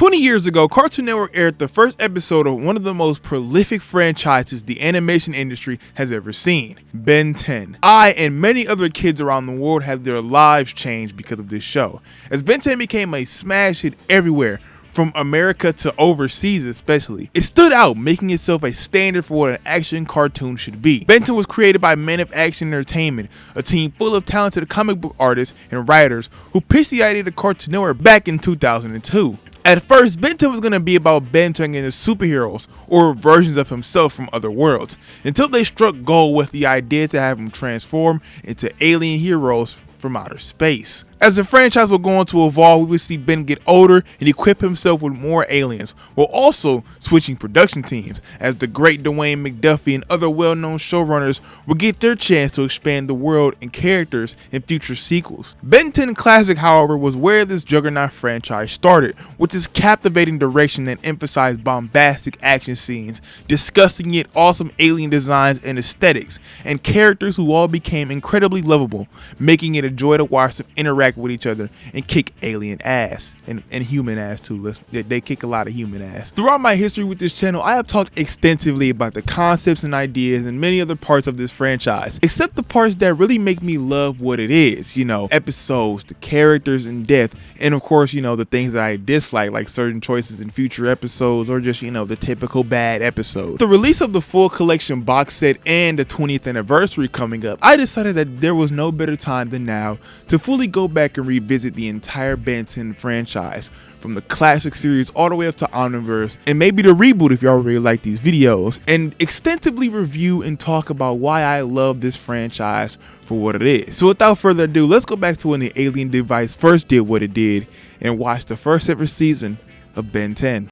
20 years ago, Cartoon Network aired the first episode of one of the most prolific franchises the animation industry has ever seen, Ben 10. I and many other kids around the world had their lives changed because of this show, as Ben 10 became a smash hit everywhere, from America to overseas especially. It stood out, making itself a standard for what an action cartoon should be. Ben 10 was created by Men of Action Entertainment, a team full of talented comic book artists and writers who pitched the idea to Cartoon Network back in 2002. At first, Ben 10 was going to be about Ben turning into superheroes or versions of himself from other worlds, until they struck gold with the idea to have him transform into alien heroes from outer space. As the franchise would go on to evolve, we would see Ben get older and equip himself with more aliens, while also switching production teams, as the great Dwayne McDuffie and other well-known showrunners would get their chance to expand the world and characters in future sequels. Ben 10 Classic, however, was where this juggernaut franchise started, with its captivating direction that emphasized bombastic action scenes, disgusting yet awesome alien designs and aesthetics, and characters who all became incredibly lovable, making it a joy to watch them interact with each other and kick alien ass and human ass too. They kick a lot of human ass. Throughout my history with this channel, I have talked extensively about the concepts and ideas and many other parts of this franchise, except the parts that really make me love what it is, you know, episodes, the characters in depth, and of course, you know, the things that I dislike, like certain choices in future episodes or just, you know, the typical bad episodes. The release of the full collection box set and the 20th anniversary coming up, I decided that there was no better time than now to fully go back and revisit the entire Ben 10 franchise, from the classic series all the way up to Omniverse, and maybe the reboot if y'all really like these videos, and extensively review and talk about why I love this franchise for what it is. So without further ado, let's go back to when the alien device first did what it did and watch the first ever season of Ben 10.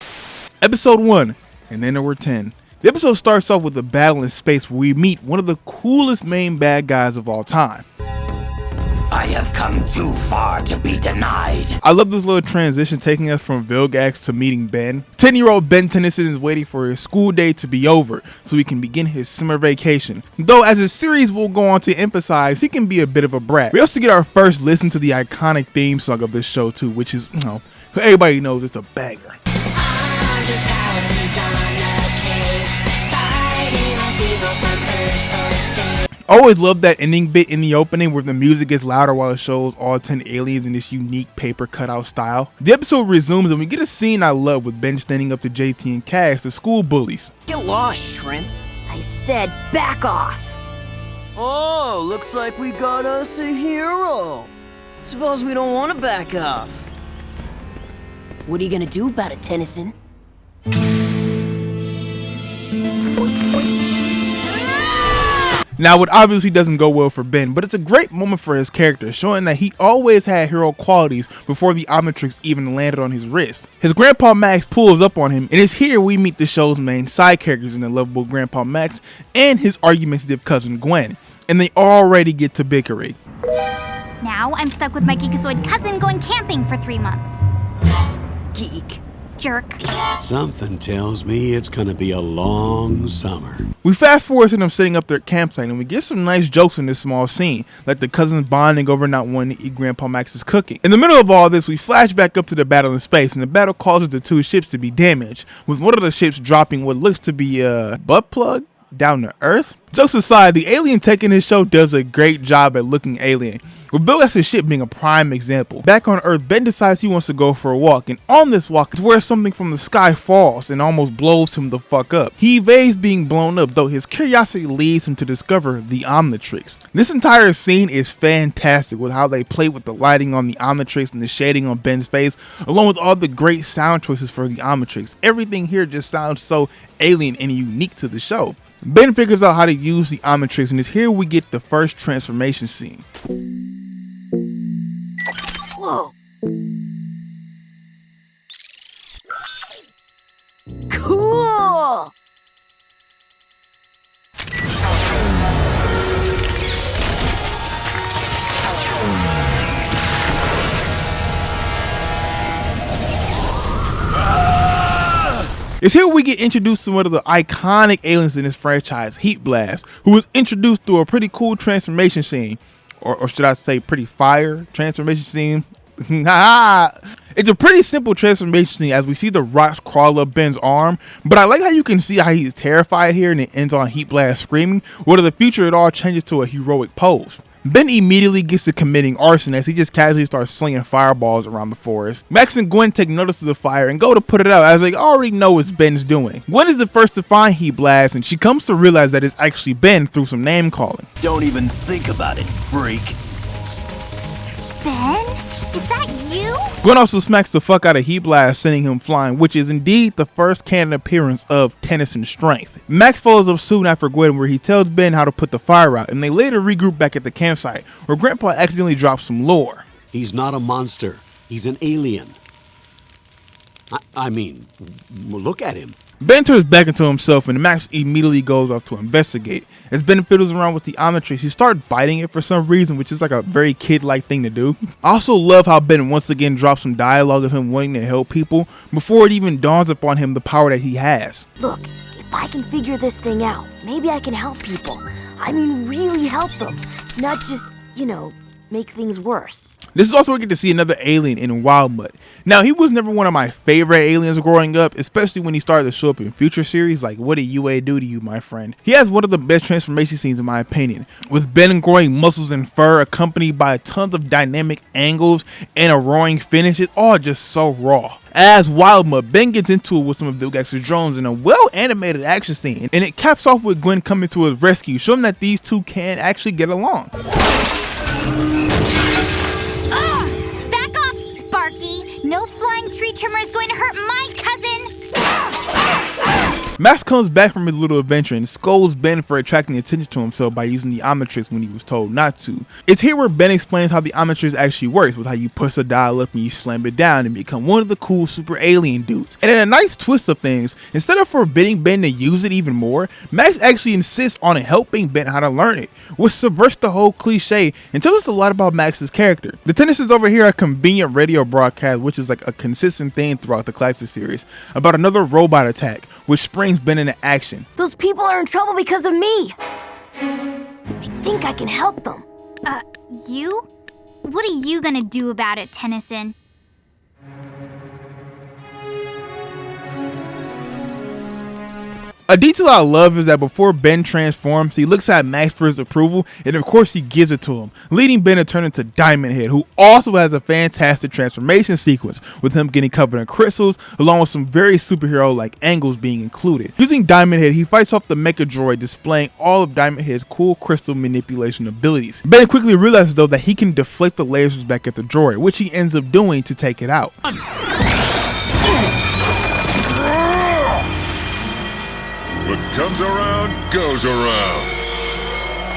Episode 1, and then there were 10. The episode starts off with a battle in space where we meet one of the coolest main bad guys of all time. I have come too far to be denied. I love this little transition taking us from Vilgax to meeting Ben. 10-year-old Ben Tennyson is waiting for his school day to be over so he can begin his summer vacation. Though, as the series will go on to emphasize, he can be a bit of a brat. We also get our first listen to the iconic theme song of this show too, which is, you know, everybody knows it's a banger. I always love that ending bit in the opening where the music gets louder while it shows all 10 aliens in this unique paper cutout style. The episode resumes and we get a scene I love with Ben standing up to JT and Cass, the school bullies. Get lost, Shrimp. I said back off. Oh, looks like we got us a hero. Suppose we don't want to back off. What are you gonna do about it, Tennyson? Now, it obviously doesn't go well for Ben, but it's a great moment for his character, showing that he always had hero qualities before the Omnitrix even landed on his wrist. His Grandpa Max pulls up on him, and it's here we meet the show's main side characters in the lovable Grandpa Max and his argumentative cousin Gwen, and they already get to bickering. Now I'm stuck with my geekazoid cousin going camping for 3 months. Geek. Jerk. Something tells me it's gonna be a long summer. We fast forward to them setting up their campsite and we get some nice jokes in this small scene, like the cousins bonding over not wanting to eat Grandpa Max's cooking. In the middle of all this, we flash back up to the battle in space, and the battle causes the two ships to be damaged, with one of the ships dropping what looks to be a butt plug down to Earth. Jokes aside, the alien tech in this show does a great job at looking alien, with Vilgax's ship being a prime example. Back on Earth, Ben decides he wants to go for a walk, and on this walk is where something from the sky falls and almost blows him the fuck up. He evades being blown up, though his curiosity leads him to discover the Omnitrix. This entire scene is fantastic with how they play with the lighting on the Omnitrix and the shading on Ben's face, along with all the great sound choices for the Omnitrix. Everything here just sounds so alien and unique to the show. Ben figures out how to use the Omnitrix, and it's here we get the first transformation scene. Whoa. Cool! It's here we get introduced to one of the iconic aliens in this franchise, Heat Blast, who was introduced through a pretty cool transformation scene, or should I say pretty fire transformation scene. It's a pretty simple transformation scene as we see the rocks crawl up Ben's arm, but I like how you can see how he's terrified here and it ends on Heat Blast screaming, while in the future it all changes to a heroic pose. Ben immediately gets to committing arson as he just casually starts slinging fireballs around the forest. Max and Gwen take notice of the fire and go to put it out as they already know what Ben's doing. Gwen is the first to find Heat Blast and she comes to realize that it's actually Ben through some name calling. Don't even think about it, freak. Ben? Is that you? Gwen also smacks the fuck out of Heat Blast, sending him flying, which is indeed the first canon appearance of Tennyson's strength. Max follows up soon after Gwen where he tells Ben how to put the fire out, and they later regroup back at the campsite where Grandpa accidentally drops some lore. He's not a monster. He's an alien. I mean, look at him. Ben turns back into himself and Max immediately goes off to investigate. As Ben fiddles around with the Omnitrix, he starts biting it for some reason, which is like a very kid-like thing to do. I also love how Ben once again drops some dialogue of him wanting to help people before it even dawns upon him the power that he has. Look, if I can figure this thing out, maybe I can help people. I mean, really help them. Not just, make things worse. This is also where we get to see another alien in Wildmut. Now, he was never one of my favorite aliens growing up, especially when he started to show up in future series like What Did UA Do to You, my friend? He has one of the best transformation scenes in my opinion, with Ben growing muscles and fur accompanied by tons of dynamic angles and a roaring finish. It's all just so raw. As Wildmut, Ben gets into it with some of Vilgax's drones in a well-animated action scene, and it caps off with Gwen coming to his rescue, showing that these two can actually get along. Back off, Sparky! No flying tree trimmer is going to hurt my cousin! Max comes back from his little adventure and scolds Ben for attracting attention to himself by using the Omnitrix when he was told not to. It's here where Ben explains how the Omnitrix actually works, with how you push the dial up and you slam it down and become one of the cool super alien dudes. And in a nice twist of things, instead of forbidding Ben to use it even more, Max actually insists on helping Ben how to learn it, which subverts the whole cliche and tells us a lot about Max's character. The Tennysons over here are a convenient radio broadcast, which is like a consistent theme throughout the classic series, about another robot attack, which springs Ben into action. Those people are in trouble because of me. I think I can help them. You? What are you gonna do about it, Tennyson? A detail I love is that before Ben transforms, he looks at Max for his approval, and of course he gives it to him, leading Ben to turn into Diamond Head, who also has a fantastic transformation sequence, with him getting covered in crystals, along with some very superhero-like angles being included. Using Diamond Head, he fights off the Mecha Droid, displaying all of Diamond Head's cool crystal manipulation abilities. Ben quickly realizes though that he can deflect the lasers back at the droid, which he ends up doing to take it out. What comes around, goes around.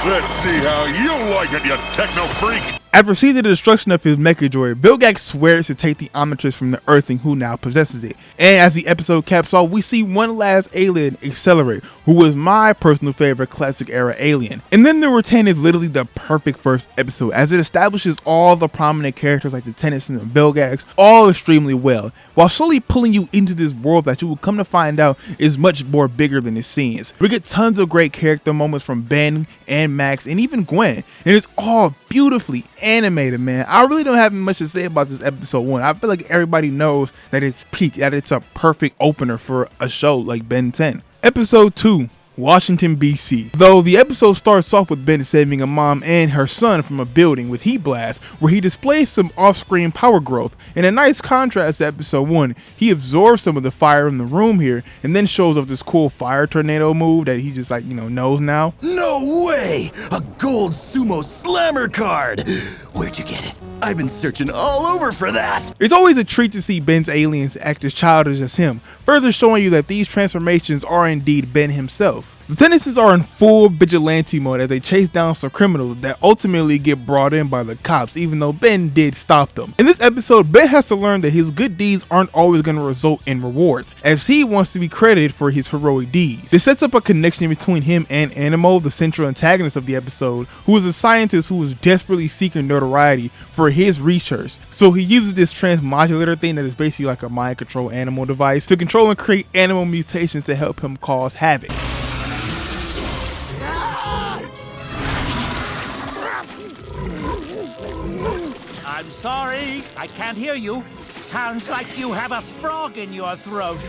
Let's see how you like it, you techno freak. After seeing the destruction of his Mecha Droid, Vilgax swears to take the Omnitrix from the Earthling who now possesses it. And as the episode caps off, we see one last alien, Accelerate, who was my personal favorite classic era alien. And then Number 10 is literally the perfect first episode, as it establishes all the prominent characters like the Tennysons and Vilgax all extremely well, while slowly pulling you into this world that you will come to find out is much more bigger than it seems. We get tons of great character moments from Ben and Max and even Gwen, and it's all beautifully animated, man. I really don't have much to say about this episode 1. I feel like everybody knows that it's peak, that it's a perfect opener for a show like Ben 10. Episode 2, Washington, BC. Though the episode starts off with Ben saving a mom and her son from a building with Heat Blast, where he displays some off-screen power growth. In a nice contrast to episode 1, he absorbs some of the fire in the room here and then shows off this cool fire tornado move that he just knows now. No way! A gold sumo slammer card! Where'd you get it? I've been searching all over for that! It's always a treat to see Ben's aliens act as childish as him, further showing you that these transformations are indeed Ben himself. The Tennysons are in full vigilante mode as they chase down some criminals that ultimately get brought in by the cops, even though Ben did stop them. In this episode, Ben has to learn that his good deeds aren't always going to result in rewards, as he wants to be credited for his heroic deeds. This sets up a connection between him and Animo, the central antagonist of the episode, who is a scientist who is desperately seeking notoriety for his research. So he uses this transmodulator thing that is basically like a mind control animal device to control and create animal mutations to help him cause havoc. I'm sorry, I can't hear you. Sounds like you have a frog in your throat.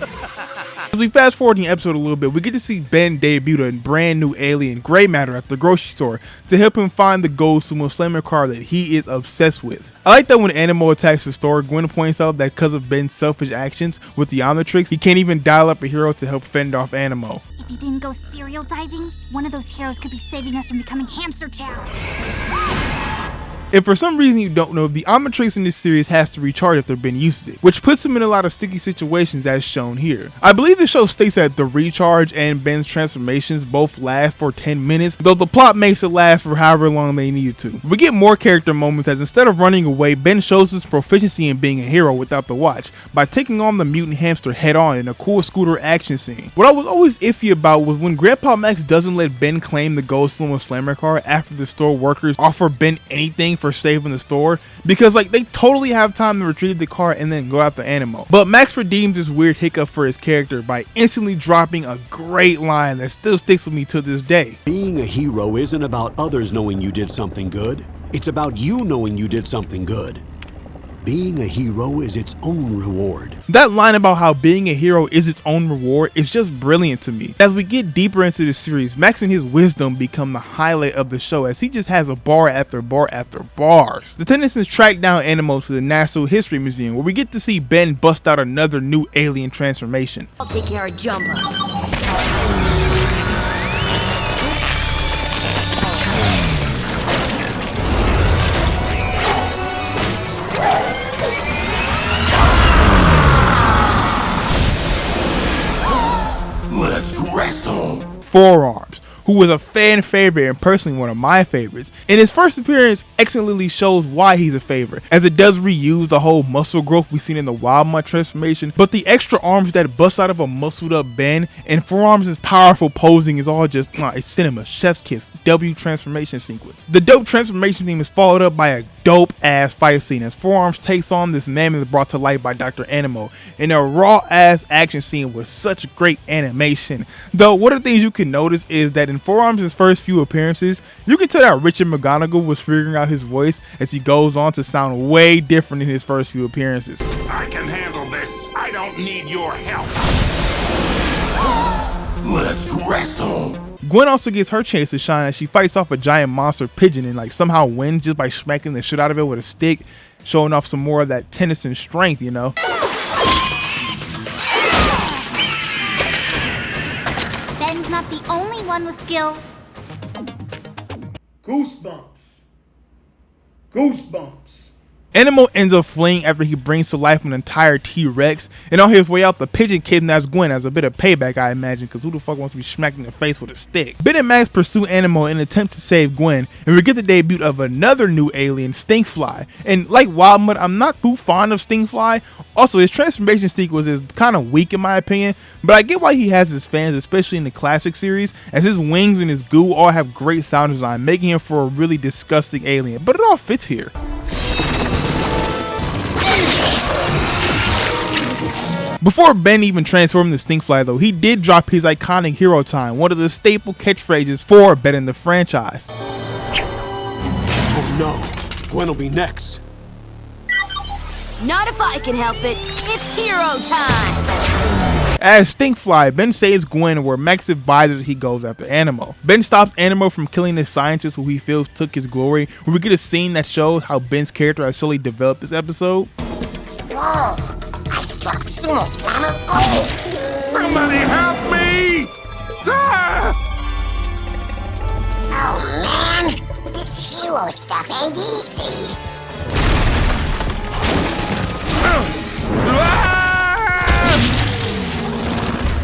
As we fast forward in the episode a little bit, we get to see Ben debut a brand new alien, Gray Matter, at the grocery store to help him find the gold sumo slammer car that he is obsessed with. I like that when Animo attacks the store, Gwen points out that because of Ben's selfish actions with the Omnitrix, he can't even dial up a hero to help fend off Animo. If he didn't go cereal diving, one of those heroes could be saving us from becoming hamster chow. If for some reason you don't know, the Omnitrix in this series has to recharge after Ben uses it, which puts him in a lot of sticky situations as shown here. I believe the show states that the recharge and Ben's transformations both last for 10 minutes, though the plot makes it last for however long they needed to. We get more character moments as instead of running away, Ben shows his proficiency in being a hero without the watch by taking on the mutant hamster head on in a cool scooter action scene. What I was always iffy about was when Grandpa Max doesn't let Ben claim the gold sumo slammer car after the store workers offer Ben anything for saving the store, because like they totally have time to retrieve the car and then go after Animo. But Max redeems this weird hiccup for his character by instantly dropping a great line that still sticks with me to this day. Being a hero isn't about others knowing you did something good. It's about you knowing you did something good. Being a hero is its own reward. That line about how being a hero is its own reward is just brilliant to me. As we get deeper into the series, Max and his wisdom become the highlight of the show as he just has a bar after bar after bars. The Tennysons track down Animo to the Natural History Museum where we get to see Ben bust out another new alien transformation. I'll take care of Jumbo. Let's wrestle. Forearms, who was a fan favorite and personally one of my favorites. In his first appearance, excellently shows why he's a favorite, as it does reuse the whole muscle growth we've seen in the Wild Mutt transformation, but the extra arms that bust out of a muscled up Ben and Forearms' powerful posing is all just a cinema, chef's kiss, W transformation sequence. The dope transformation theme is followed up by a dope ass fight scene as Forearms takes on this mammoth brought to life by Dr. Animo in a raw ass action scene with such great animation. Though one of the things you can notice is that in Forearms' first few appearances, you can tell that Richard McGonigal was figuring out his voice as he goes on to sound way different in his first few appearances. I can handle this. I don't need your help. Let's wrestle. Gwen also gets her chance to shine as she fights off a giant monster pigeon and somehow wins just by smacking the shit out of it with a stick, showing off some more of that Tennyson strength, you know. Ben's not the only one with skills. Goosebumps. Goosebumps. Animo ends up fleeing after he brings to life an entire T-Rex, and on his way out, the pigeon kidnaps Gwen as a bit of payback, I imagine, because who the fuck wants to be smacked in the face with a stick? Ben and Max pursue Animo in an attempt to save Gwen, and we get the debut of another new alien, Stinkfly. And like Wild Mutt, I'm not too fond of Stinkfly. Also, his transformation sequence is kind of weak in my opinion, but I get why he has his fans, especially in the classic series, as his wings and his goo all have great sound design, making him for a really disgusting alien, but it all fits here. Before Ben even transformed into Stinkfly though, he did drop his iconic hero time, one of the staple catchphrases for Ben in the franchise. Oh no, Gwen will be next. Not if I can help it. It's hero time. As Stinkfly, Ben saves Gwen where Max advises he goes after Animo. Ben stops Animo from killing the scientist who he feels took his glory, where we get a scene that shows how Ben's character has slowly developed this episode. Whoa! I struck Sumo Slammer gold! Somebody help me! Ah! Oh man, this hero stuff ain't easy.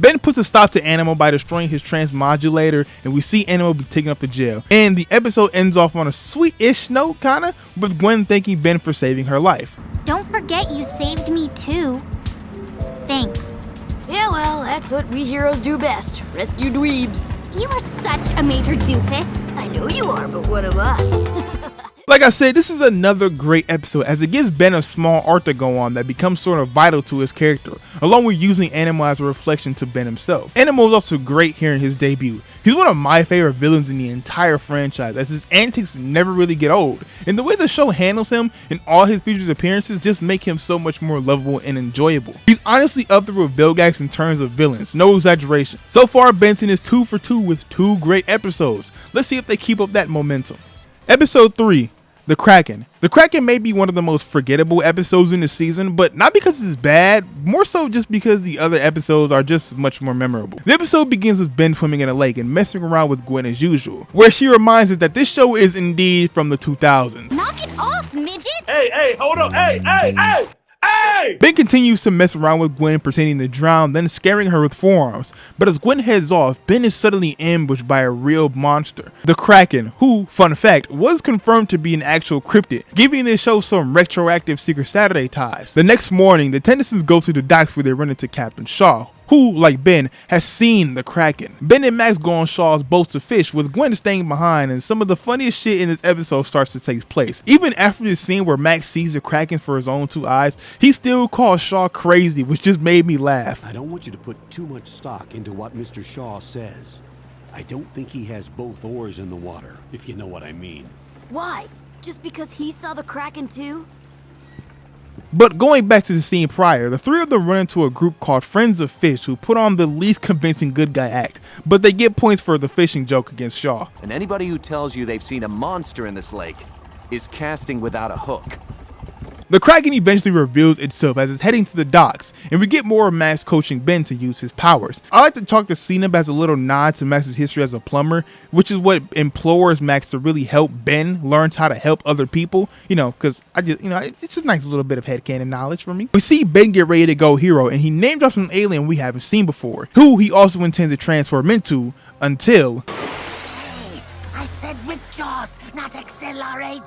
Ben puts a stop to Animo by destroying his transmodulator, and we see Animo be taken up to jail. And the episode ends off on a sweet-ish note, kinda, with Gwen thanking Ben for saving her life. Don't forget you saved me too. Thanks. Yeah, well, that's what we heroes do best. Rescue dweebs. You are such a major doofus. I know you are, but what am I? Like I said, this is another great episode as it gives Ben a small arc to go on that becomes sort of vital to his character, along with using Animal as a reflection to Ben himself. Animal is also great here in his debut. He's one of my favorite villains in the entire franchise, as his antics never really get old, and the way the show handles him and all his features appearances just make him so much more lovable and enjoyable. He's honestly up there with Vilgax in terms of villains, no exaggeration. So far, Benson is 2 for 2 with 2 great episodes. Let's see if they keep up that momentum. Episode 3. The Krakken. The Krakken may be one of the most forgettable episodes in the season, but not because it's bad, more so just because the other episodes are just much more memorable. The episode begins with Ben swimming in a lake and messing around with Gwen as usual, where she reminds us that this show is indeed from the 2000s. Knock it off, midget! Hey, hold on. Hey! Ben continues to mess around with Gwen, pretending to drown, then scaring her with forearms. But as Gwen heads off, Ben is suddenly ambushed by a real monster, the Krakken, who, fun fact, was confirmed to be an actual cryptid, giving this show some retroactive Secret Saturday ties. The next morning, the Tennysons go to the docks where they run into Captain Shaw, who, like Ben, has seen the Krakken. Ben and Max go on Shaw's boat to fish, with Gwen staying behind, and some of the funniest shit in this episode starts to take place. Even after the scene where Max sees the Krakken for his own 2 eyes, he still calls Shaw crazy, which just made me laugh. I don't want you to put too much stock into what Mr. Shaw says. I don't think he has both oars in the water, if you know what I mean. Why? Just because he saw the Kraken too? But going back to the scene prior, the 3 of them run into a group called Friends of Fish who put on the least convincing good guy act, but they get points for the fishing joke against Shaw. And anybody who tells you they've seen a monster in this lake is casting without a hook. The Kraken eventually reveals itself as it's heading to the docks, and we get more of Max coaching Ben to use his powers. I like to chalk the scene up as a little nod to Max's history as a plumber, which is what implores Max to really help Ben learn how to help other people, because it's a nice little bit of headcanon knowledge for me. We see Ben get ready to go hero, and he name drops an alien we haven't seen before, who he also intends to transform into until... Hey, I said rip jaws, not accelerate.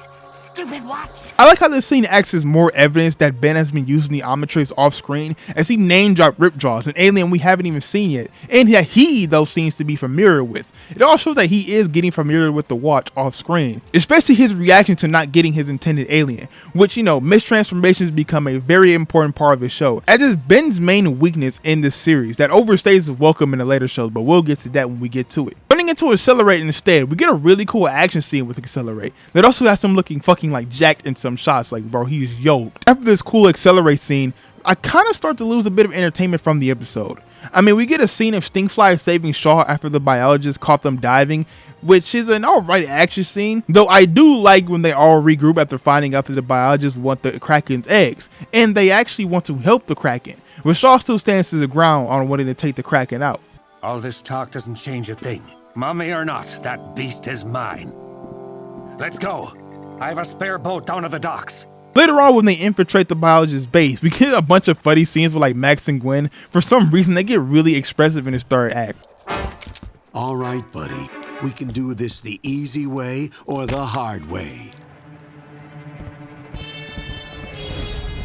Stupid watch. I like how this scene acts as more evidence that Ben has been using the Omnitrix off screen, as he name dropped Ripjaws, an alien we haven't even seen yet, and that he though seems to be familiar with. It all shows that he is getting familiar with the watch off screen, especially his reaction to not getting his intended alien, which mistransformations become a very important part of the show, as is Ben's main weakness in this series that overstays his welcome in the later shows, but we'll get to that when we get to it. Running into Accelerate instead, we get a really cool action scene with Accelerate that also has him looking fucking like jacked in some shots, like bro, he's yoked. After this cool Accelerate scene, I kind of start to lose a bit of entertainment from the episode. I mean, we get a scene of Stingfly saving Shaw after the biologist caught them diving, which is an alright action scene, though I do like when they all regroup after finding out that the biologists want the Kraken's eggs, and they actually want to help the Kraken, but Shaw still stands his ground on wanting to take the Kraken out. All this talk doesn't change a thing. Mummy or not, that beast is mine. Let's go. I have a spare boat down at the docks. Later on, when they infiltrate the biologist's base, we get a bunch of funny scenes with like Max and Gwen. For some reason, they get really expressive in this third act. All right, buddy. We can do this the easy way or the hard way.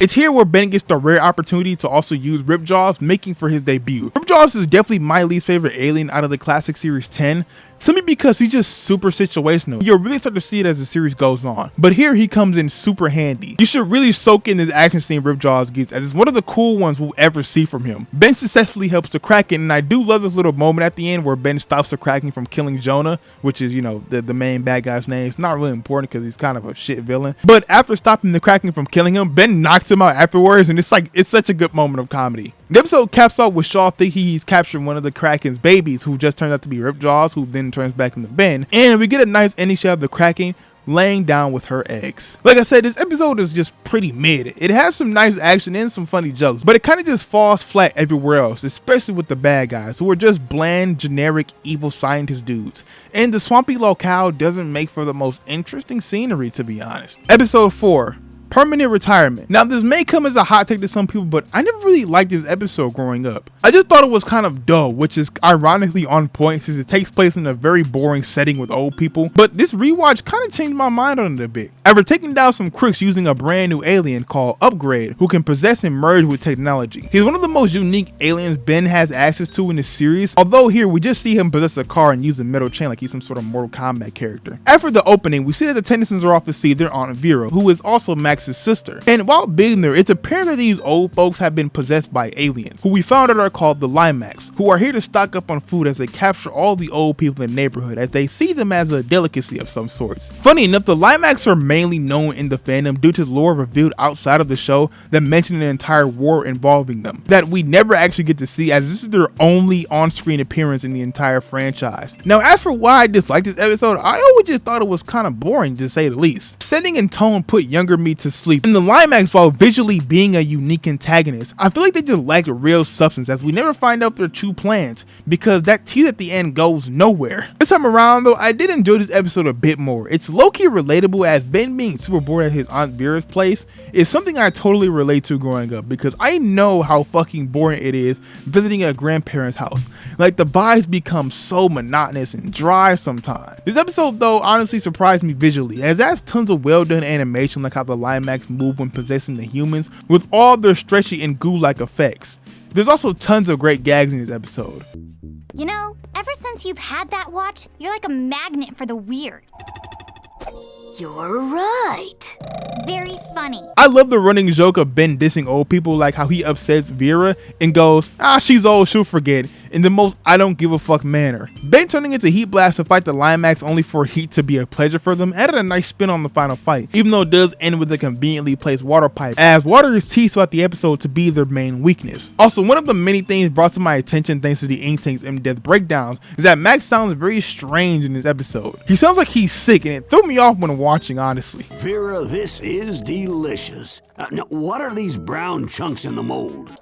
It's here where Ben gets the rare opportunity to also use Ripjaws, making for his debut. Ripjaws is definitely my least favorite alien out of the classic series 10, simply because he's just super situational. You'll really start to see it as the series goes on, but here he comes in super handy. You should really soak in this action scene Ripjaws gets, as it's one of the cool ones we'll ever see from him. Ben successfully helps the Kraken, and I do love this little moment at the end where Ben stops the Kraken from killing Jonah, which is the main bad guy's name. It's not really important because he's kind of a shit villain, but after stopping the Kraken from killing him, Ben knocks him out afterwards, and it's such a good moment of comedy. The episode caps off with Shaw thinking he's captured one of the Kraken's babies, who just turns out to be Ripjaws, who then turns back into Ben, and we get a nice ending shot of the Kraken laying down with her eggs. Like I said, this episode is just pretty mid. It has some nice action and some funny jokes, but it kind of just falls flat everywhere else, especially with the bad guys, who are just bland, generic, evil scientist dudes. And the swampy locale doesn't make for the most interesting scenery, to be honest. Episode 4. permanent retirement. Now this may come as a hot take to some people, but I never really liked this episode growing up. I just thought it was kind of dull, which is ironically on point since it takes place in a very boring setting with old people, but this rewatch kind of changed my mind on it a bit. After taking down some crooks using a brand new alien called Upgrade, who can possess and merge with technology. He's one of the most unique aliens Ben has access to in this series, although here we just see him possess a car and use a metal chain like he's some sort of Mortal Kombat character. After the opening, we see that the Tennysons are off to see their Aunt Vera, who is also Max's sister. And while being there, it's apparent that these old folks have been possessed by aliens, who we found out are called the Limax, who are here to stock up on food as they capture all the old people in the neighborhood, as they see them as a delicacy of some sorts. Funny enough, the Limax are mainly known in the fandom due to lore revealed outside of the show that mention an entire war involving them, that we never actually get to see, as this is their only on-screen appearance in the entire franchise. Now, as for why I disliked this episode, I always just thought it was kind of boring, to say the least. Setting and tone put younger me to sleep, and the Limax, while visually being a unique antagonist, I feel like they just lacked real substance, as we never find out their true plans, because that tease at the end goes nowhere. This time around though, I did enjoy this episode a bit more. It's low-key relatable, as Ben being super bored at his Aunt Vera's place is something I totally relate to growing up, because I know how fucking boring it is visiting a grandparent's house. Like, the vibes become so monotonous and dry sometimes. This episode though honestly surprised me visually, as it has tons of well done animation, like how the Limax move when possessing the humans, with all their stretchy and goo-like effects. There's also tons of great gags in this episode. You know, ever since you've had that watch, you're like a magnet for the weird. You're right. Very funny. I love the running joke of Ben dissing old people, like how he upsets Vera and goes, she's old, she'll forget, in the most I don't give a fuck manner. Ben turning into Heat Blast to fight the Limax only for heat to be a pleasure for them added a nice spin on the final fight, even though it does end with a conveniently placed water pipe, as water is teased throughout the episode to be their main weakness. Also, one of the many things brought to my attention thanks to the Inktank's in-depth breakdowns is that Max sounds very strange in this episode. He sounds like he's sick, and it threw me off when watching, honestly. Vera, this is delicious. Now, what are these brown chunks in the mold?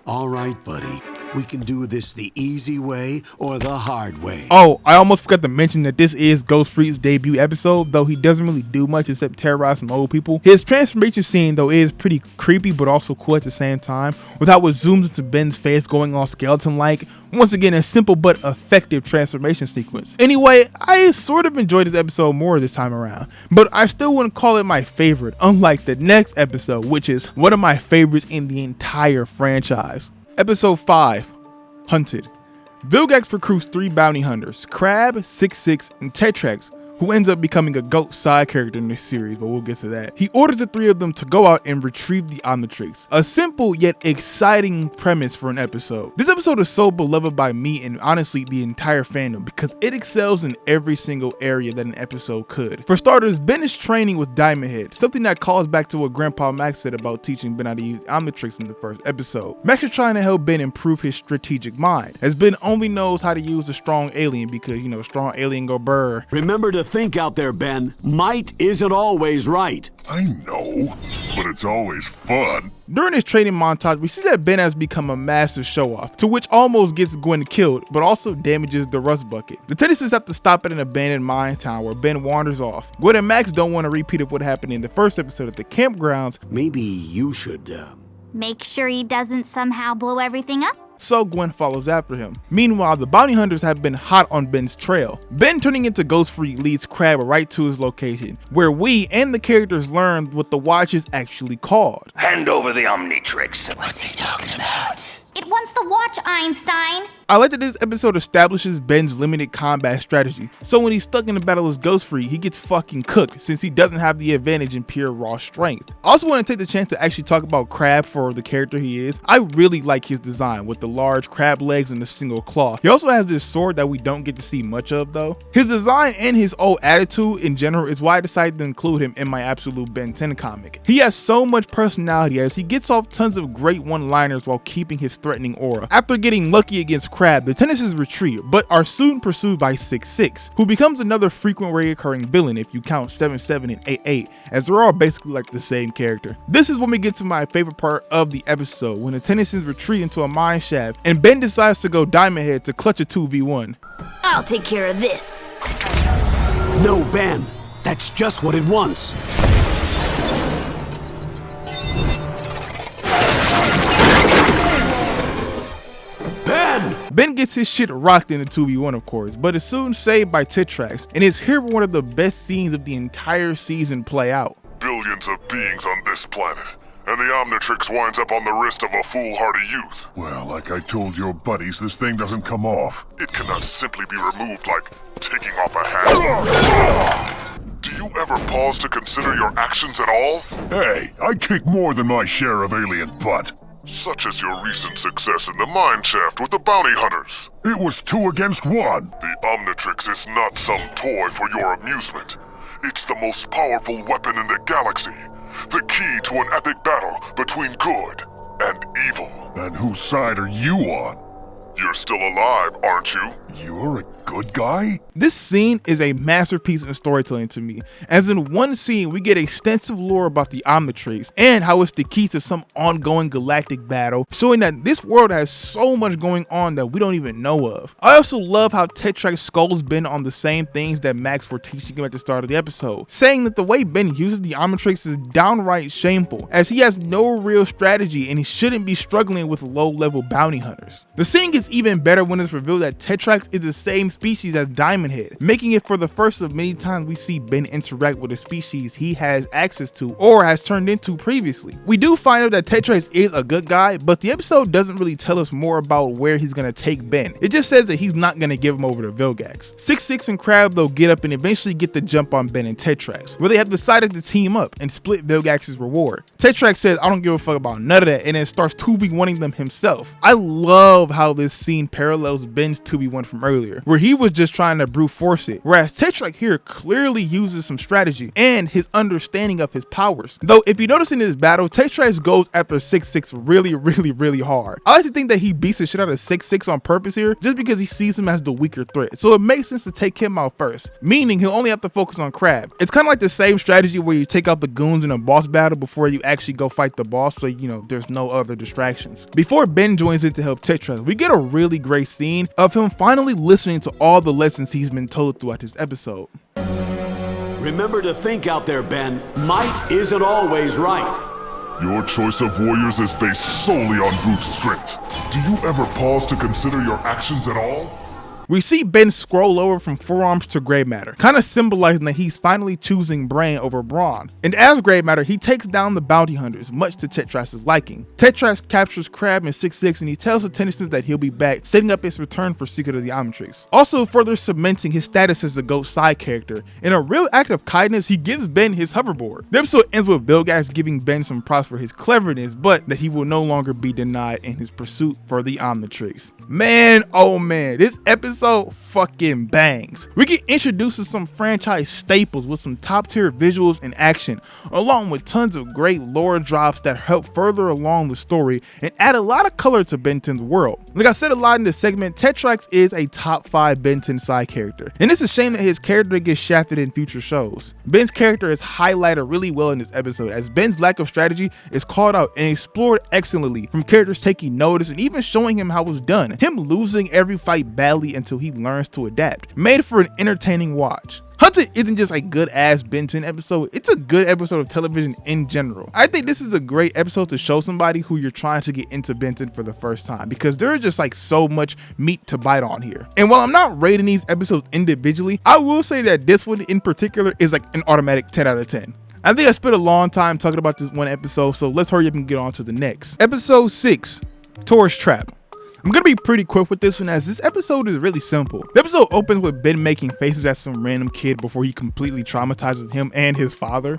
All right, buddy. We can do this the easy way or the hard way. Oh, I almost forgot to mention that this is Ghost Freak's debut episode, though he doesn't really do much except terrorize some old people. His transformation scene though is pretty creepy but also cool at the same time, with how it zooms into Ben's face going all skeleton-like. Once again, a simple but effective transformation sequence. Anyway, I sort of enjoyed this episode more this time around, but I still wouldn't call it my favorite, unlike the next episode, which is one of my favorites in the entire franchise. Episode 5, Hunted. Vilgax recruits 3 bounty hunters, Crab, 66, and Tetrax, who ends up becoming a GOAT side character in this series, but we'll get to that. He orders the 3 of them to go out and retrieve the Omnitrix. A simple yet exciting premise for an episode. This episode is so beloved by me and honestly the entire fandom because it excels in every single area that an episode could. For starters, Ben is training with Diamond Head, something that calls back to what Grandpa Max said about teaching Ben how to use Omnitrix in the first episode. Max is trying to help Ben improve his strategic mind, as Ben only knows how to use a strong alien because, you know, strong alien go brr. Remember to think out there, Ben. Might isn't always right. I know, but it's always fun. During this training montage, we see that Ben has become a massive show-off, to which almost gets Gwen killed, but also damages the rust bucket. The Tennysons have to stop at an abandoned mine town where Ben wanders off. Gwen and Max don't want a repeat of what happened in the first episode at the campgrounds. Maybe you should, Make sure he doesn't somehow blow everything up? So Gwen follows after him. Meanwhile, the bounty hunters have been hot on Ben's trail. Ben turning into Ghost Freak leads Crab right to his location, where we and the characters learn what the watch is actually called. Hand over the Omnitrix. What's he talking about? It wants the watch, Einstein. I like that this episode establishes Ben's limited combat strategy, so when he's stuck in a battle as Ghost Freak, he gets fucking cooked since he doesn't have the advantage in pure raw strength. I also want to take the chance to actually talk about Crab for the character he is. I really like his design with the large crab legs and the single claw. He also has this sword that we don't get to see much of though. His design and his old attitude in general is why I decided to include him in my absolute Ben 10 comic. He has so much personality as he gets off tons of great one-liners while keeping his threatening aura. After getting lucky against Crab, the Tennysons retreat, but are soon pursued by 66, who becomes another frequent recurring villain if you count 77 and 88, as they're all basically like the same character. This is when we get to my favorite part of the episode, when the Tennysons retreat into a mine shaft, and Ben decides to go Diamond Head to clutch a 2v1. I'll take care of this. No, Ben. That's just what it wants. Ben gets his shit rocked in the 2v1 of course, but is soon saved by Tetrax, and is here for one of the best scenes of the entire season play out. Billions of beings on this planet, and the Omnitrix winds up on the wrist of a foolhardy youth. Well, like I told your buddies, this thing doesn't come off. It cannot simply be removed like taking off a hat. Do you ever pause to consider your actions at all? Hey, I kick more than my share of alien butt. Such as your recent success in the mine shaft with the bounty hunters. It was 2 against 1. The Omnitrix is not some toy for your amusement. It's the most powerful weapon in the galaxy. The key to an epic battle between good and evil. And whose side are you on? You're still alive, aren't you? You're a good guy? This scene is a masterpiece in storytelling to me, as in one scene we get extensive lore about the Omnitrix and how it's the key to some ongoing galactic battle, showing that this world has so much going on that we don't even know of. I also love how Tetrax scolds Ben on the same things that Max were teaching him at the start of the episode, saying that the way Ben uses the Omnitrix is downright shameful, as he has no real strategy and he shouldn't be struggling with low-level bounty hunters. The scene gets even better when it's revealed that Tetrax is the same species as Diamond Head, making it for the first of many times we see Ben interact with a species he has access to or has turned into previously. We do find out that Tetrax is a good guy, but the episode doesn't really tell us more about where he's gonna take Ben. It just says that he's not gonna give him over to Vilgax. 6-6 and Crab though get up and eventually get the jump on Ben and Tetrax, where they have decided to team up and split Vilgax's reward. Tetrax says, "I don't give a fuck about none of that," and then starts 2v1ing them himself. I love how this scene parallels Ben's 2v1 from earlier, where he was just trying to brute force it, whereas Tetrax here clearly uses some strategy and his understanding of his powers. Though if you notice in this battle, Tetrax goes after 6-6 really hard. I like to think that he beats the shit out of 6-6 on purpose here, just because he sees him as the weaker threat, so it makes sense to take him out first, meaning he'll only have to focus on Crab. It's kind of like the same strategy where you take out the goons in a boss battle before you actually go fight the boss, so you know there's no other distractions. Before Ben joins in to help Tetrax, we get a really great scene of him finally listening to all the lessons he's been told throughout this episode. Remember to think out there, Ben. Might isn't always right. Your choice of warriors is based solely on brute strength. Do you ever pause to consider your actions at all? We see Ben scroll over from forearms to gray matter, kind of symbolizing that he's finally choosing brain over brawn. And as gray matter, he takes down the bounty hunters, much to Tetrax's liking. Tetrax captures Crab and 6-6 and he tells the Tennysons that he'll be back, setting up his return for Secret of the Omnitrix. Also further cementing his status as a GOAT side character. In a real act of kindness, he gives Ben his hoverboard. The episode ends with Vilgax giving Ben some props for his cleverness, but that he will no longer be denied in his pursuit for the Omnitrix. Man, oh man, this episode fucking bangs. We get introduced to some franchise staples with some top tier visuals and action, along with tons of great lore drops that help further along the story and add a lot of color to Ben 10's world. Like I said a lot in this segment, Tetrax is a top 5 Ben 10 side character, and it's a shame that his character gets shafted in future shows. Ben's character is highlighted really well in this episode, as Ben's lack of strategy is called out and explored excellently, from characters taking notice and even showing him how it was done, him losing every fight badly until he learns to adapt. Made for an entertaining watch. Hunted isn't just a good ass Ben 10 episode, it's a good episode of television in general. I think this is a great episode to show somebody who you're trying to get into Ben 10 for the first time, because there's just like so much meat to bite on here. And while I'm not rating these episodes individually, I will say that this one in particular is like an automatic 10 out of 10. I think I spent a long time talking about this one episode, so let's hurry up and get on to the next. Episode 6, Tourist Trap. I'm gonna be pretty quick with this one, as this episode is really simple. The episode opens with Ben making faces at some random kid before he completely traumatizes him and his father.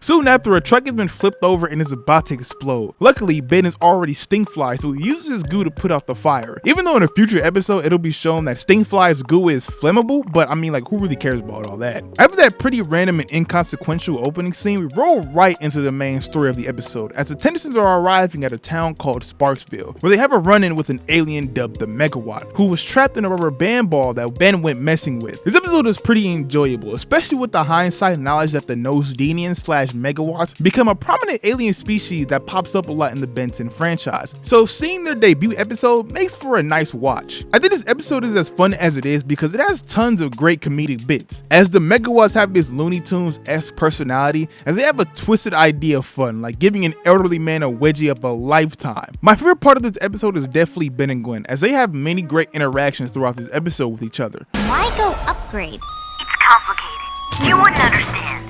Soon after, a truck has been flipped over and is about to explode. Luckily, Ben is already Stinkfly, so he uses his goo to put out the fire. Even though in a future episode, it'll be shown that Stinkfly's goo is flammable, but I mean, like, who really cares about all that? After that pretty random and inconsequential opening scene, we roll right into the main story of the episode, as the Tennysons are arriving at a town called Sparksville, where they have a run-in with an alien dubbed the Megawatt, who was trapped in a rubber band ball that Ben went messing with. This episode is pretty enjoyable, especially with the hindsight knowledge that the Nosdenian / megawatts become a prominent alien species that pops up a lot in the Ben 10 franchise. So seeing their debut episode makes for a nice watch. I think this episode is as fun as it is because it has tons of great comedic bits, as the megawatts have this Looney Tunes-esque personality, as they have a twisted idea of fun, like giving an elderly man a wedgie of a lifetime. My favorite part of this episode is definitely Ben and Gwen, as they have many great interactions throughout this episode with each other. Why go upgrade? It's complicated. You wouldn't understand.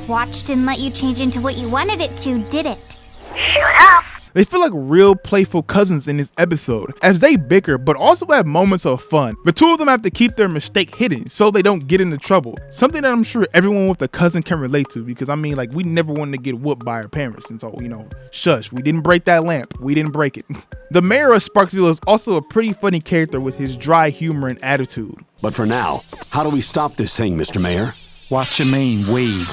Watch didn't let you change into what you wanted it to, did it? Shut up! They feel like real playful cousins in this episode, as they bicker but also have moments of fun. The two of them have to keep their mistake hidden so they don't get into trouble. Something that I'm sure everyone with a cousin can relate to, because I mean, like, we never wanted to get whooped by our parents, and so, you know, shush, we didn't break that lamp, we didn't break it. The mayor of Sparksville is also a pretty funny character with his dry humor and attitude. But for now, how do we stop this thing, Mr. Mayor? What you mean, we?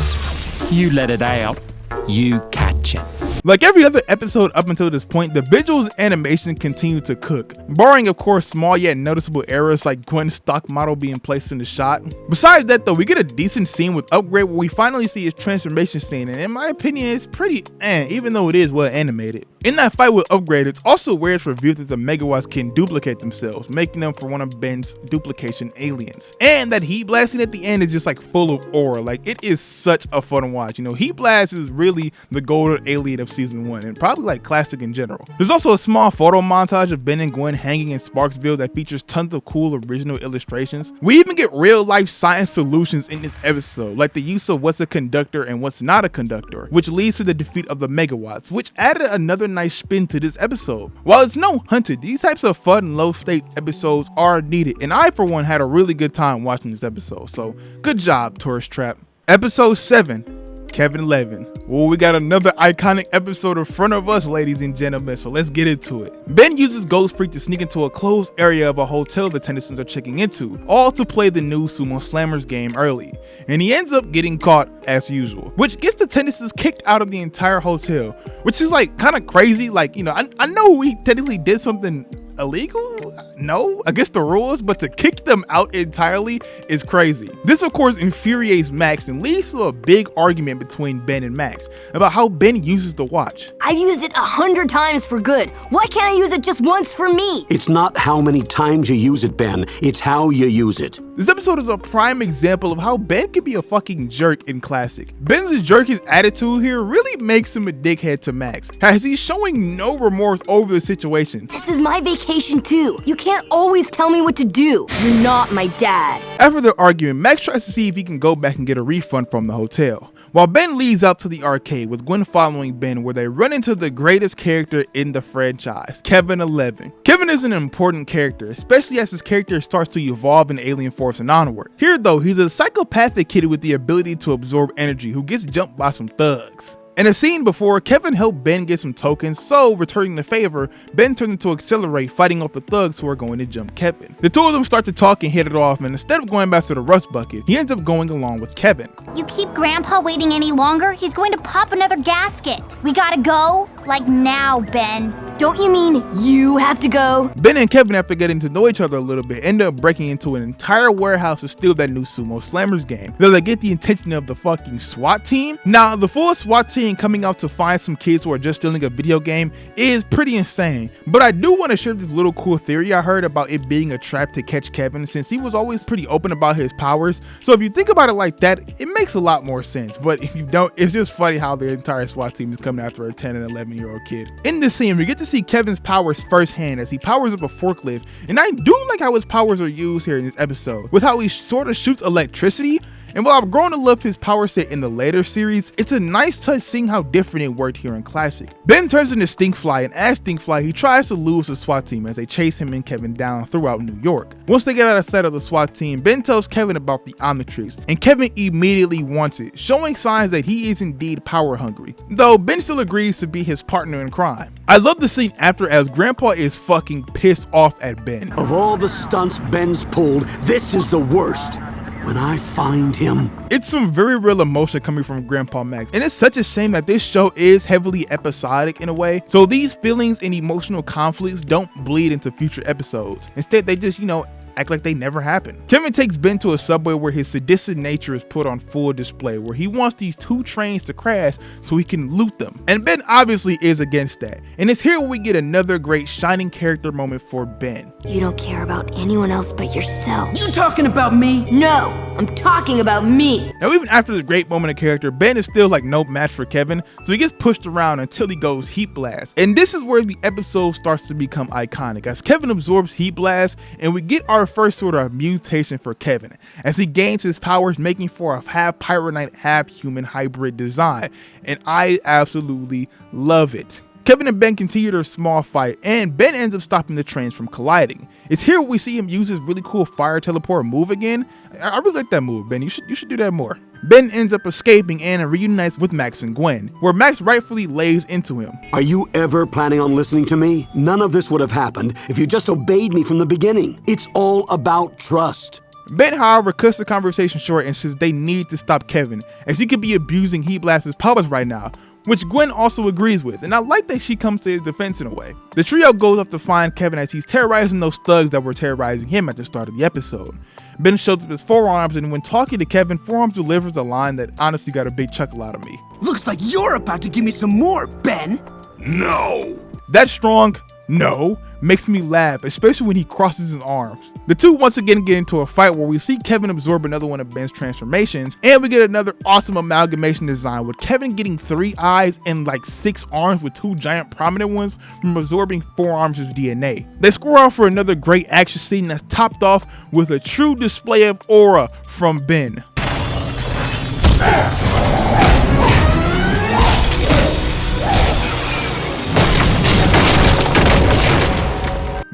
You let it out, you catch it. Like every other episode up until this point, the visuals and animation continue to cook, barring of course small yet noticeable errors like Gwen's stock model being placed in the shot. Besides that though, we get a decent scene with Upgrade where we finally see his transformation scene, and in my opinion it's pretty even though it is well animated. In that fight with Upgrade, it's also where it's revealed that the megawatts can duplicate themselves, making them for one of Ben's duplication aliens. And that Heat Blasting at the end is just like full of aura. Like, it is such a fun watch. You know, Heat Blast is really the golden alien of season 1 and probably like classic in general. There's also a small photo montage of Ben and Gwen hanging in Sparksville that features tons of cool original illustrations. We even get real life science solutions in this episode, like the use of what's a conductor and what's not a conductor, which leads to the defeat of the megawatts, which added another nice spin to this episode. While it's no Hunted, these types of fun, low-stake episodes are needed, and I for one had a really good time watching this episode, so good job, Tourist Trap. Episode 7, Kevin Levin. Well, we got another iconic episode in front of us, ladies and gentlemen, so let's get into it. Ben uses Ghost Freak to sneak into a closed area of a hotel the Tennysons are checking into, all to play the new Sumo Slammers game early, and he ends up getting caught as usual, which gets the Tennysons kicked out of the entire hotel, which is like kind of crazy. Like, you know, I know we technically did something illegal, no, against the rules, but to kick them out entirely is crazy. This of course infuriates Max and leads to a big argument between Ben and Max about how Ben uses the watch. I've used it 100 times for good. Why can't I use it just once for me? It's not how many times you use it, Ben. It's how you use it. This episode is a prime example of how Ben can be a fucking jerk in Classic. Ben's jerkish attitude here really makes him a dickhead to Max, as he's showing no remorse over the situation. This is my vacation too. You can't always tell me what to do. You're not my dad. After their argument, Max tries to see if he can go back and get a refund from the hotel, while Ben leads out to the arcade with Gwen following Ben, where they run into the greatest character in the franchise, Kevin 11. Kevin is an important character, especially as his character starts to evolve in Alien Force and onward. Here though, he's a psychopathic kid with the ability to absorb energy who gets jumped by some thugs. In a scene before, Kevin helped Ben get some tokens, so returning the favor, Ben turns into Accelerate, fighting off the thugs who are going to jump Kevin. The two of them start to talk and hit it off, and instead of going back to the rust bucket, he ends up going along with Kevin. You keep Grandpa waiting any longer, he's going to pop another gasket. We gotta go, like now, Ben. Don't you mean you have to go? Ben and Kevin, after getting to know each other a little bit, end up breaking into an entire warehouse to steal that new Sumo Slammers game, though they get the attention of the fucking SWAT team. Now, the full SWAT team coming out to find some kids who are just stealing a video game is pretty insane, but I do want to share this little cool theory I heard about it being a trap to catch Kevin, since he was always pretty open about his powers. So if you think about it like that, it makes a lot more sense, but if you don't, it's just funny how the entire SWAT team is coming after a 10 and 11-year-old kid. In this scene, we get to see Kevin's powers firsthand as he powers up a forklift, and I do like how his powers are used here in this episode, with how he sort of shoots electricity. And while I've grown to love his power set in the later series, it's a nice touch seeing how different it worked here in Classic. Ben turns into Stinkfly, and as Stinkfly, he tries to lose the SWAT team as they chase him and Kevin down throughout New York. Once they get out of sight of the SWAT team, Ben tells Kevin about the Omnitrix, and Kevin immediately wants it, showing signs that he is indeed power hungry, though Ben still agrees to be his partner in crime. I love the scene after, as Grandpa is fucking pissed off at Ben. Of all the stunts Ben's pulled, this is the worst. When I find him. It's some very real emotion coming from Grandpa Max, and it's such a shame that this show is heavily episodic in a way, so these feelings and emotional conflicts don't bleed into future episodes. Instead, they just, you know, act like they never happened. Kevin takes Ben to a subway where his sadistic nature is put on full display, where he wants these two trains to crash so he can loot them. And Ben obviously is against that. And it's here we get another great shining character moment for Ben. You don't care about anyone else but yourself. You talking about me? No, I'm talking about me. Now, even after the great moment of character, Ben is still like no match for Kevin, so he gets pushed around until he goes Heat Blast. And this is where the episode starts to become iconic, as Kevin absorbs Heat Blast, and we get our first sort of mutation for Kevin, as he gains his powers, making for a half Pirate Knight, half human hybrid design. And I absolutely love it. Kevin and Ben continue their small fight, and Ben ends up stopping the trains from colliding. It's here we see him use his really cool fire teleport move again. I really like that move, Ben. You should do that more. Ben ends up escaping and reunites with Max and Gwen, where Max rightfully lays into him. Are you ever planning on listening to me? None of this would have happened if you just obeyed me from the beginning. It's all about trust. Ben, however, cuts the conversation short and says they need to stop Kevin, as he could be abusing Heat Blast's powers right now, which Gwen also agrees with, and I like that she comes to his defense in a way. The trio goes up to find Kevin as he's terrorizing those thugs that were terrorizing him at the start of the episode. Ben shows up his forearms, and when talking to Kevin, Forearms delivers a line that honestly got a big chuckle out of me. Looks like you're about to give me some more, Ben. No. That strong no makes me laugh, especially when he crosses his arms. The two once again get into a fight where we see Kevin absorb another one of Ben's transformations, and we get another awesome amalgamation design with Kevin getting 3 eyes and like 6 arms with 2 giant prominent ones from absorbing Forearms' DNA. They score out for another great action scene that's topped off with a true display of aura from Ben.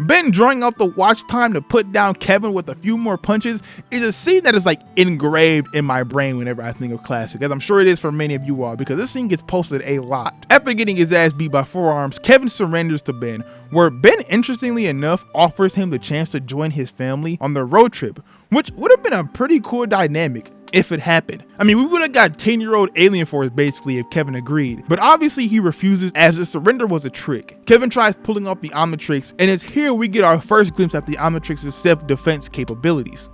Ben drawing out the watch time to put down Kevin with a few more punches is a scene that is like engraved in my brain whenever I think of Classic, as I'm sure it is for many of you all, because this scene gets posted a lot. After getting his ass beat by Forearms, Kevin surrenders to Ben, where Ben, interestingly enough, offers him the chance to join his family on their road trip, which would have been a pretty cool dynamic if it happened. I mean, we would have got 10-year-old Alien Force basically if Kevin agreed, but obviously he refuses, as the surrender was a trick. Kevin tries pulling off the Omnitrix, and it's here we get our first glimpse at the Omnitrix's self-defense capabilities.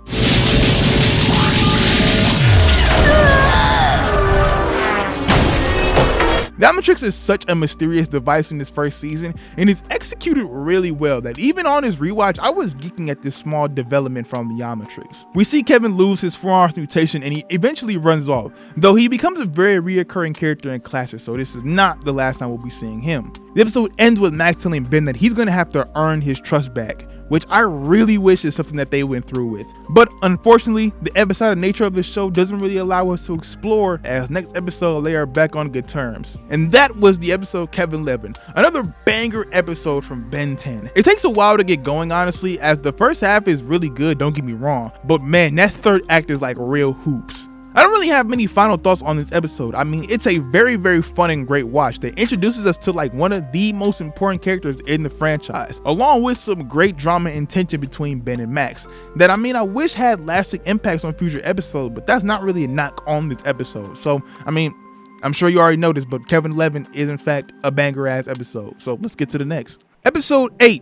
The Omnitrix is such a mysterious device in this first season, and is executed really well that even on his rewatch, I was geeking at this small development from the Omnitrix. We see Kevin lose his Forearms mutation and he eventually runs off, though he becomes a very reoccurring character in Classic, so this is not the last time we'll be seeing him. The episode ends with Max telling Ben that he's going to have to earn his trust back, which I really wish is something that they went through with. But unfortunately, the episodic nature of the show doesn't really allow us to explore, as next episode they are back on good terms. And that was the episode Kevin 11, another banger episode from Ben 10. It takes a while to get going, honestly, as the first half is really good, don't get me wrong, but man, that third act is like real hoops. I don't really have many final thoughts on this episode. I mean, it's a very, very fun and great watch that introduces us to like one of the most important characters in the franchise, along with some great drama and tension between Ben and Max that, I mean, I wish had lasting impacts on future episodes, but that's not really a knock on this episode. So, I mean, I'm sure you already know this, but Kevin 11 is in fact a banger ass episode. So let's get to the next. Episode 8.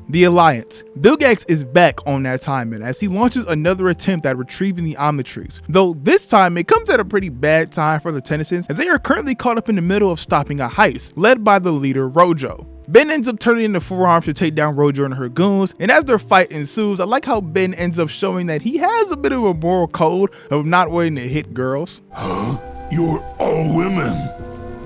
The Alliance. Vilgax is back on that timeline as he launches another attempt at retrieving the Omnitrix, though this time it comes at a pretty bad time for the Tennysons, as they are currently caught up in the middle of stopping a heist led by the leader Rojo. Ben ends up turning into Forearms to take down Rojo and her goons, and as their fight ensues, I like how Ben ends up showing that he has a bit of a moral code of not wanting to hit girls. Huh? You're all women.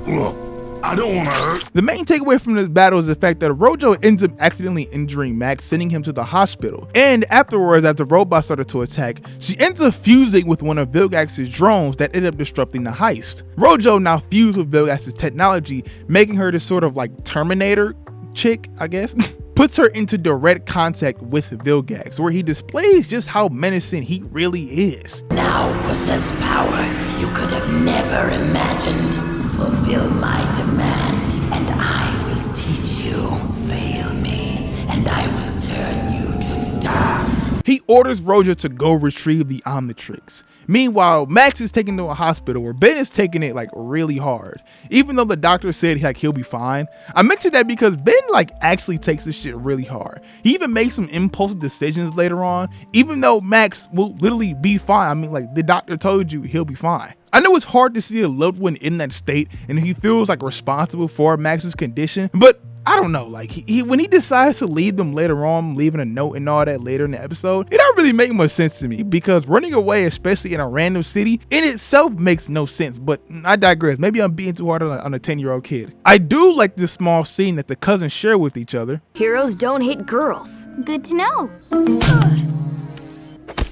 Look, I don't want to hurt. The main takeaway from this battle is the fact that Rojo ends up accidentally injuring Max, sending him to the hospital. And afterwards, as the robot started to attack, she ends up fusing with one of Vilgax's drones that ended up disrupting the heist. Rojo now fused with Vilgax's technology, making her this sort of like Terminator chick, I guess. Puts her into direct contact with Vilgax, where he displays just how menacing he really is. Now possess power you could have never imagined. Fulfill my demand, and I will teach you. Fail me, and I will turn you to dust. He orders Rojo to go retrieve the Omnitrix. Meanwhile, Max is taken to a hospital where Ben is taking it like really hard. Even though the doctor said like he'll be fine. I mentioned that because Ben like actually takes this shit really hard. He even makes some impulsive decisions later on, even though Max will literally be fine. I mean, like, the doctor told you he'll be fine. I know it's hard to see a loved one in that state and he feels like responsible for Max's condition, but I don't know, like when he decides to leave them later on, leaving a note and all that later in the episode, it don't really make much sense to me because running away, especially in a random city, in itself makes no sense, but I digress. Maybe I'm being too hard on a 10-year-old kid. I do like this small scene that the cousins share with each other. Heroes don't hit girls. Good to know.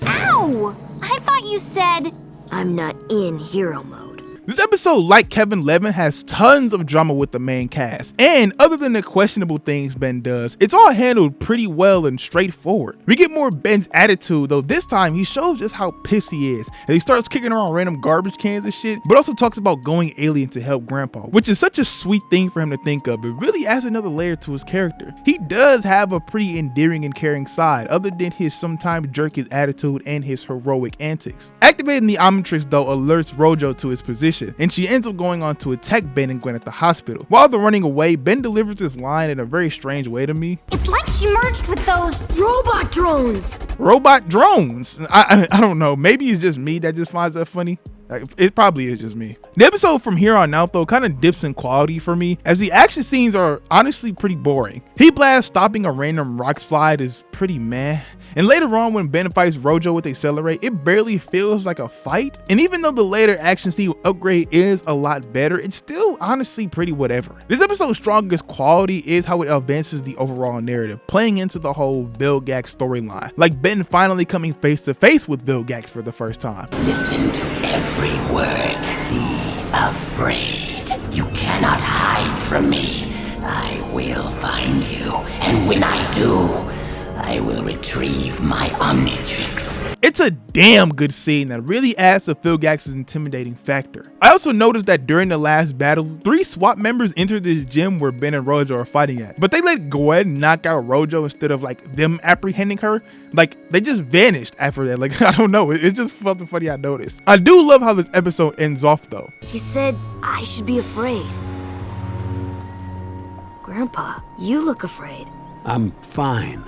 Ow! I thought you said... I'm not in hero mode. This episode, like Kevin Levin, has tons of drama with the main cast, and other than the questionable things Ben does, it's all handled pretty well and straightforward. We get more Ben's attitude, though this time he shows just how pissed he is, and he starts kicking around random garbage cans and shit, but also talks about going alien to help Grandpa, which is such a sweet thing for him to think of. It really adds another layer to his character. He does have a pretty endearing and caring side, other than his sometimes jerky attitude and his heroic antics. Activating the Omnitrix, though, alerts Rojo to his position, and she ends up going on to attack Ben and Gwen at the hospital. While they're running away, Ben delivers this line in a very strange way to me. It's like she merged with those robot drones. Robot drones? I don't know. Maybe it's just me that just finds that funny. It probably is just me. The episode from here on out, though, kind of dips in quality for me, as the action scenes are honestly pretty boring. Heat Blast stopping a random rock slide is pretty meh. And later on, when Ben fights Rojo with Accelerate, it barely feels like a fight. And even though the later action scene upgrade is a lot better, it's still honestly pretty whatever. This episode's strongest quality is how it advances the overall narrative, playing into the whole Vilgax storyline. Like Ben finally coming face to face with Vilgax for the first time. Listen to every word. Be afraid. You cannot hide from me. I will find you, and when I do, I will retrieve my Omnitrix. It's a damn good scene that really adds to Vilgax's intimidating factor. I also noticed that during the last battle, 3 SWAT members entered the gym where Ben and Rojo are fighting at, but they let Gwen knock out Rojo instead of like them apprehending her. Like, they just vanished after that. Like, I don't know, it just felt funny. I noticed. I do love how this episode ends off though. She said I should be afraid. Grandpa, you look afraid. I'm fine.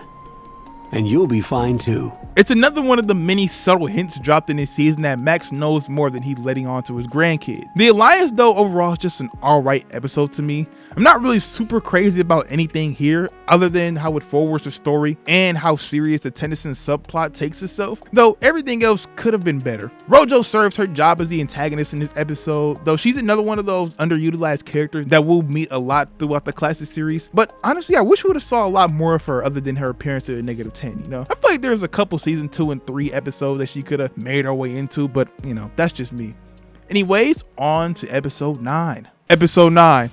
And you'll be fine too. It's another one of the many subtle hints dropped in this season that Max knows more than he's letting on to his grandkids. The Alliance, though, overall is just an alright episode to me. I'm not really super crazy about anything here other than how it forwards the story and how serious the Tennyson subplot takes itself, though everything else could have been better. Rojo serves her job as the antagonist in this episode, though she's another one of those underutilized characters that we'll meet a lot throughout the classic series, but honestly I wish we would have saw a lot more of her other than her appearance in -10, you know? I feel like there's a couple season 2 and 3 episodes that she could have made her way into, but you know, that's just me. Anyways, on to episode 9. Episode 9.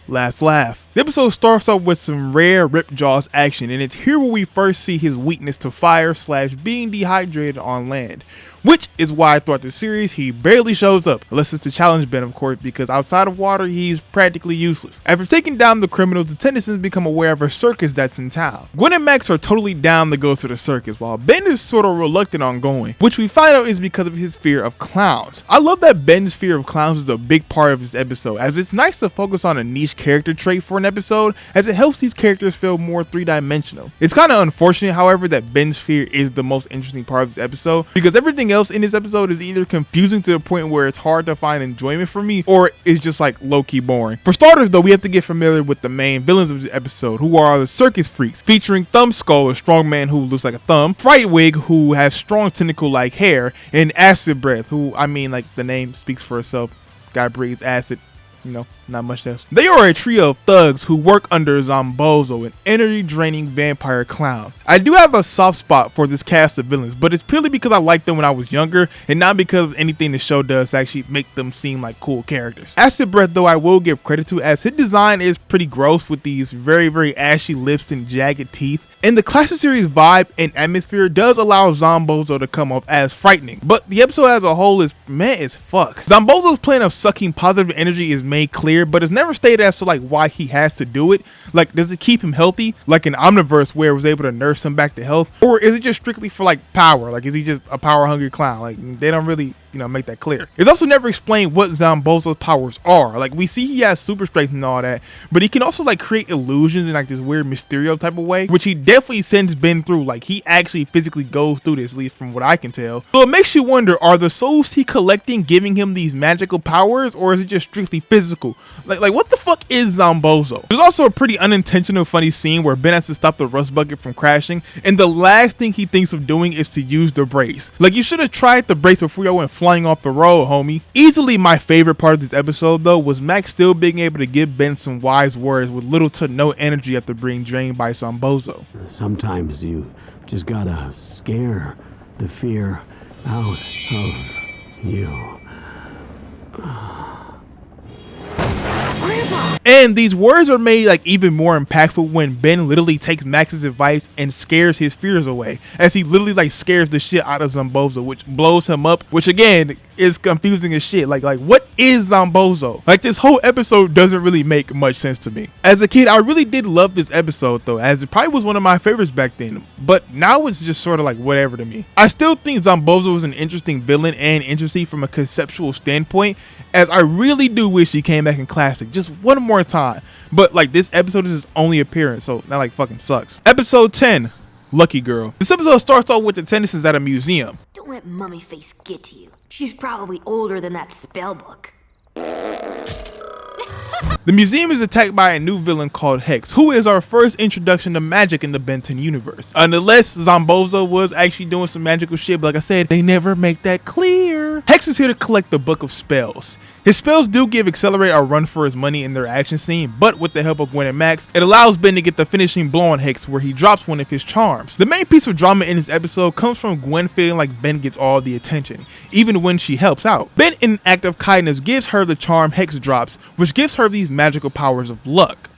Last Laugh. The episode starts off with some rare Ripjaw's action, and it's here where we first see his weakness to fire / being dehydrated on land, which is why throughout the series he barely shows up, unless it's to challenge Ben, of course, because outside of water he's practically useless. After taking down the criminals, the Tennysons become aware of a circus that's in town. Gwen and Max are totally down to go to the circus, while Ben is sort of reluctant on going, which we find out is because of his fear of clowns. I love that Ben's fear of clowns is a big part of this episode, as it's nice to focus on a niche character trait for an episode, as it helps these characters feel more three-dimensional. It's kind of unfortunate, however, that Ben's fear is the most interesting part of this episode, because everything else in this episode is either confusing to the point where it's hard to find enjoyment for me, or it's just like low-key boring. For starters though, we have to get familiar with the main villains of the episode, who are the circus freaks, featuring Thumbskull, a strong man who looks like a thumb, Frightwig, who has strong tentacle-like hair, and Acid Breath, who, I mean, like the name speaks for itself. Guy breathes acid. You know, not much else. They are a trio of thugs who work under Zombozo, an energy-draining vampire clown. I do have a soft spot for this cast of villains, but it's purely because I liked them when I was younger, and not because of anything the show does to actually make them seem like cool characters. Acid Breath, though, I will give credit to, as his design is pretty gross with these very, very ashy lips and jagged teeth. And the classic series vibe and atmosphere does allow Zombozo to come off as frightening, but the episode as a whole is meh as fuck. Zombozo's plan of sucking positive energy is made clear, but it's never stated as to like why he has to do it. Like, does it keep him healthy, like in Omniverse where it was able to nurse him back to health, or is it just strictly for like power? Like, is he just a power hungry clown? Like, they don't really, you know, make that clear. It's also never explained what Zombozo's powers are. Like, we see he has super strength and all that, but he can also like create illusions in like this weird Mysterio type of way, which he definitely sends Ben through. Like, he actually physically goes through this, at least from what I can tell. So it makes you wonder, are the souls he collecting giving him these magical powers, or is it just strictly physical? Like what the fuck is Zombozo? There's also a pretty unintentional funny scene where Ben has to stop the rust bucket from crashing, and the last thing he thinks of doing is to use the brace. Like, you should have tried the brace before you went flying off the road, homie. Easily my favorite part of this episode though was Max still being able to give Ben some wise words with little to no energy after being drained by Zombozo. Sometimes you just gotta scare the fear out of you. And these words are made like even more impactful when Ben literally takes Max's advice and scares his fears away, as he literally like scares the shit out of Zombozo, which blows him up, which again is confusing as shit. Like what is Zombozo? Like, this whole episode doesn't really make much sense to me. As a kid, I really did love this episode though, as it probably was one of my favorites back then, but now it's just sort of like whatever to me. I still think Zombozo is an interesting villain and interesting from a conceptual standpoint, as I really do wish he came back in Classic just one more time. But like, this episode is his only appearance, so that like fucking sucks. Episode 10, Lucky Girl. This episode starts off with the Tennysons at a museum. Don't let Mummy Face get to you. She's probably older than that spell book. The museum is attacked by a new villain called Hex, who is our first introduction to magic in the Ben 10 universe. Unless Zombozo was actually doing some magical shit, but like I said, they never make that clear. Hex is here to collect the Book of Spells. His spells do give Accelerate a run for his money in their action scene, but with the help of Gwen and Max, it allows Ben to get the finishing blow on Hex where he drops one of his charms. The main piece of drama in this episode comes from Gwen feeling like Ben gets all the attention, even when she helps out. Ben, in an act of kindness, gives her the charm Hex drops, which gives her these magical powers of luck.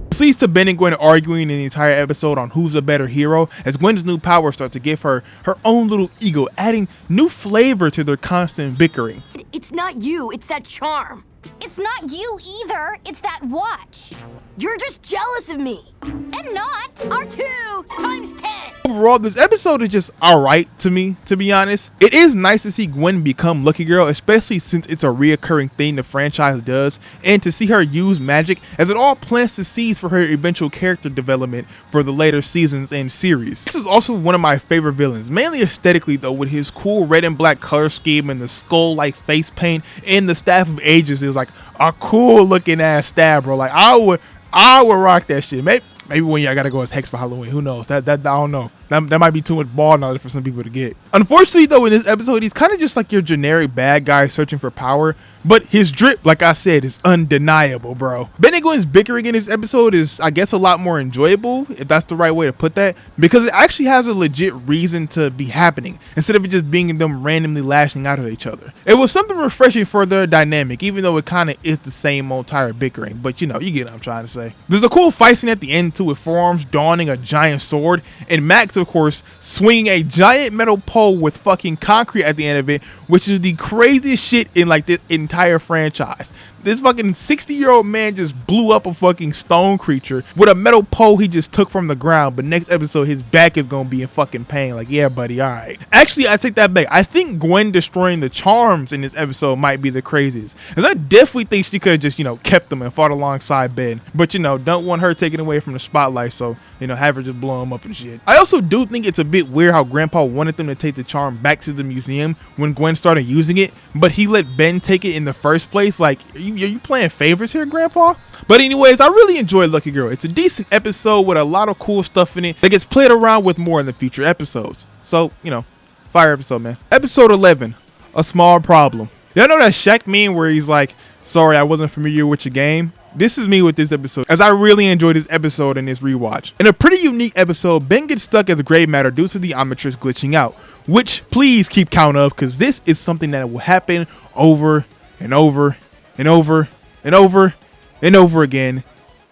This leads to Ben and Gwen arguing in the entire episode on who's a better hero, as Gwen's new powers start to give her her own little ego, adding new flavor to their constant bickering. It's not you, it's that charm. It's not you either, it's that watch. You're just jealous of me. I'm not. R2 times 10. Overall, this episode is just alright to me, to be honest. It is nice to see Gwen become Lucky Girl, especially since it's a reoccurring thing the franchise does, and to see her use magic, as it all plants the seeds for her eventual character development for the later seasons and series. This is also one of my favorite villains, mainly aesthetically though, with his cool red and black color scheme and the skull-like face paint, and the Staff of Ages is like a cool looking ass stab, bro. Like, I would rock that shit. Maybe when I gotta go as Hex for Halloween. Who knows? That I don't know. That might be too much ball knowledge for some people to get. Unfortunately though, in this episode, he's kind of just like your generic bad guy searching for power. But his drip, like I said, is undeniable, bro. Ben and Gwen's bickering in this episode is, I guess, a lot more enjoyable, if that's the right way to put that, because it actually has a legit reason to be happening, instead of it just being them randomly lashing out at each other. It was something refreshing for their dynamic, even though it kind of is the same old tired bickering, but you know, you get what I'm trying to say. There's a cool fight scene at the end too, with Forearms donning a giant sword, and Max, of course, swinging a giant metal pole with fucking concrete at the end of it, which is the craziest shit in like this entire franchise. This fucking 60-year-old man just blew up a fucking stone creature with a metal pole he just took from the ground, but next episode his back is gonna be in fucking pain. Like, yeah buddy, alright. Actually, I take that back. I think Gwen destroying the charms in this episode might be the craziest, because I definitely think she could have just, you know, kept them and fought alongside Ben, but you know, don't want her taken away from the spotlight, so you know, have her just blow him up and shit. I also do think it's a bit weird how Grandpa wanted them to take the charm back to the museum when Gwen started using it, but he let Ben take it in the first place. Like, are you playing favorites here, Grandpa? But anyways, I really enjoyed Lucky Girl. It's a decent episode with a lot of cool stuff in it that gets played around with more in the future episodes. So, you know, fire episode, man. Episode 11, A Small Problem. Y'all know that Shaq meme where he's like, sorry, I wasn't familiar with your game? This is me with this episode, as I really enjoyed this episode and this rewatch. In a pretty unique episode, Ben gets stuck as gray matter due to the Omnitrix glitching out, which please keep count of, because this is something that will happen over and over and over and over and over again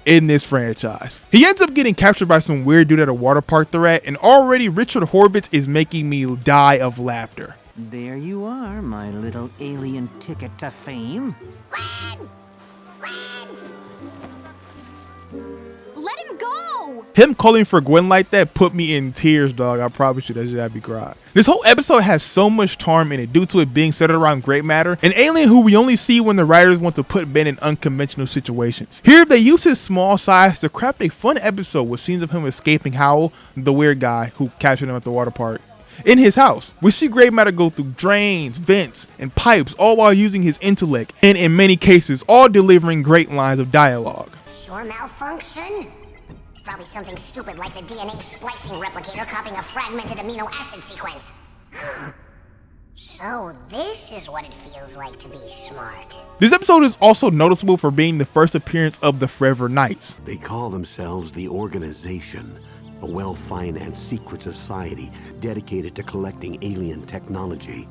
in this franchise. He ends up getting captured by some weird dude at a water park they're at, and already Richard Horvitz is making me die of laughter. There you are, my little alien ticket to fame. Let him go! Him calling for Gwen like that put me in tears, dog. I promise you that shit had me cry. This whole episode has so much charm in it due to it being centered around Great Matter, an alien who we only see when the writers want to put Ben in unconventional situations. Here, they use his small size to craft a fun episode with scenes of him escaping Howell, the weird guy who captured him at the water park. In his house, we see Great Matter go through drains, vents, and pipes, all while using his intellect, and in many cases, all delivering great lines of dialogue. Sure malfunction? Probably something stupid like the DNA splicing replicator copying a fragmented amino acid sequence. So this is what it feels like to be smart. This episode is also noticeable for being the first appearance of the Forever Knights. They call themselves the Organization, a well-financed secret society dedicated to collecting alien technology.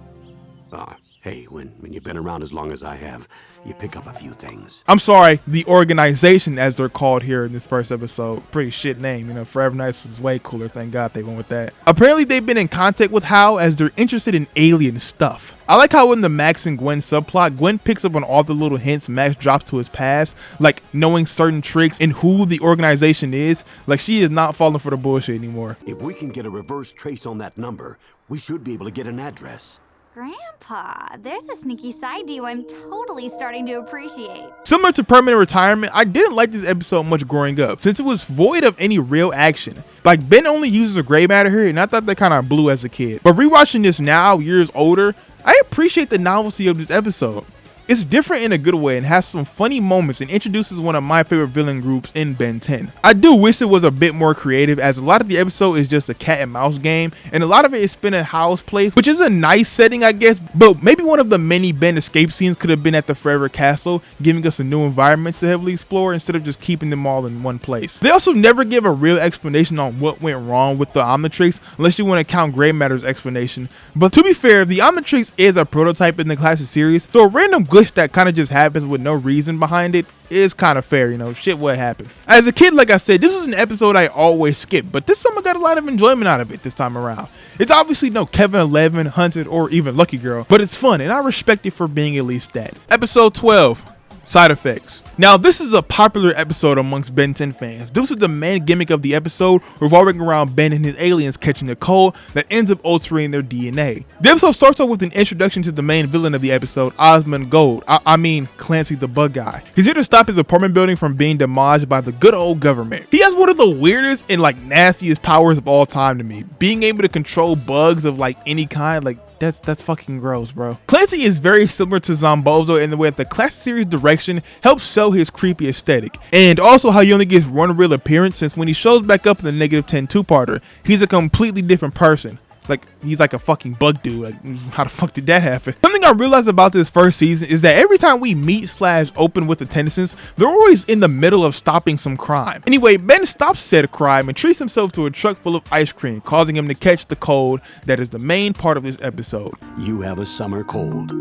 Hey, when you've been around as long as I have, you pick up a few things. I'm sorry, the Organization, as they're called here in this first episode. Pretty shit name, you know. Forever Knights is way cooler. Thank God they went with that. Apparently, they've been in contact with Hal as they're interested in alien stuff. I like how in the Max and Gwen subplot, Gwen picks up on all the little hints Max drops to his past, like knowing certain tricks and who the Organization is. Like, she is not falling for the bullshit anymore. If we can get a reverse trace on that number, we should be able to get an address. Grandpa, there's a sneaky side to you I'm totally starting to appreciate. Similar to Permanent Retirement, I didn't like this episode much growing up, since it was void of any real action. Like, Ben only uses a gray matter here, and I thought that kind of blew as a kid. But rewatching this now, years older, I appreciate the novelty of this episode. It's different in a good way and has some funny moments and introduces one of my favorite villain groups in Ben 10. I do wish it was a bit more creative, as a lot of the episode is just a cat and mouse game, and a lot of it is spent at Howell's place, which is a nice setting, I guess, but maybe one of the many Ben escape scenes could have been at the Forever Castle, giving us a new environment to heavily explore instead of just keeping them all in one place. They also never give a real explanation on what went wrong with the Omnitrix, unless you want to count Grey Matter's explanation. But to be fair, the Omnitrix is a prototype in the classic series, so a random glitch that kind of just happens with no reason behind it is kind of fair, you know, shit what happened. As a kid, like I said, this was an episode I always skip, but this summer got a lot of enjoyment out of it this time around. It's obviously no Kevin 11, Hunted, or even Lucky Girl, but it's fun and I respect it for being at least that. Episode 12. Side effects. Now, this is a popular episode amongst Ben 10 fans. This is the main gimmick of the episode, revolving around Ben and his aliens catching a cold that ends up altering their DNA. The episode starts off with an introduction to the main villain of the episode, Osmond Gold. I mean Clancy the Bug Guy. He's here to stop his apartment building from being demolished by the good old government. He has one of the weirdest and like nastiest powers of all time to me, being able to control bugs of like any kind. Like, that's fucking gross, bro. Clancy is very similar to Zombozo in the way that the classic series direction helps sell his creepy aesthetic, and also how he only gets one real appearance, since when he shows back up in the negative 10 two-parter, he's a completely different person. Like, he's like a fucking bug dude. Like, how the fuck did that happen? Something I realized about this first season is that every time we meet / open with the Tennysons, they're always in the middle of stopping some crime. Anyway, Ben stops said crime and treats himself to a truck full of ice cream, causing him to catch the cold that is the main part of this episode. You have a summer cold.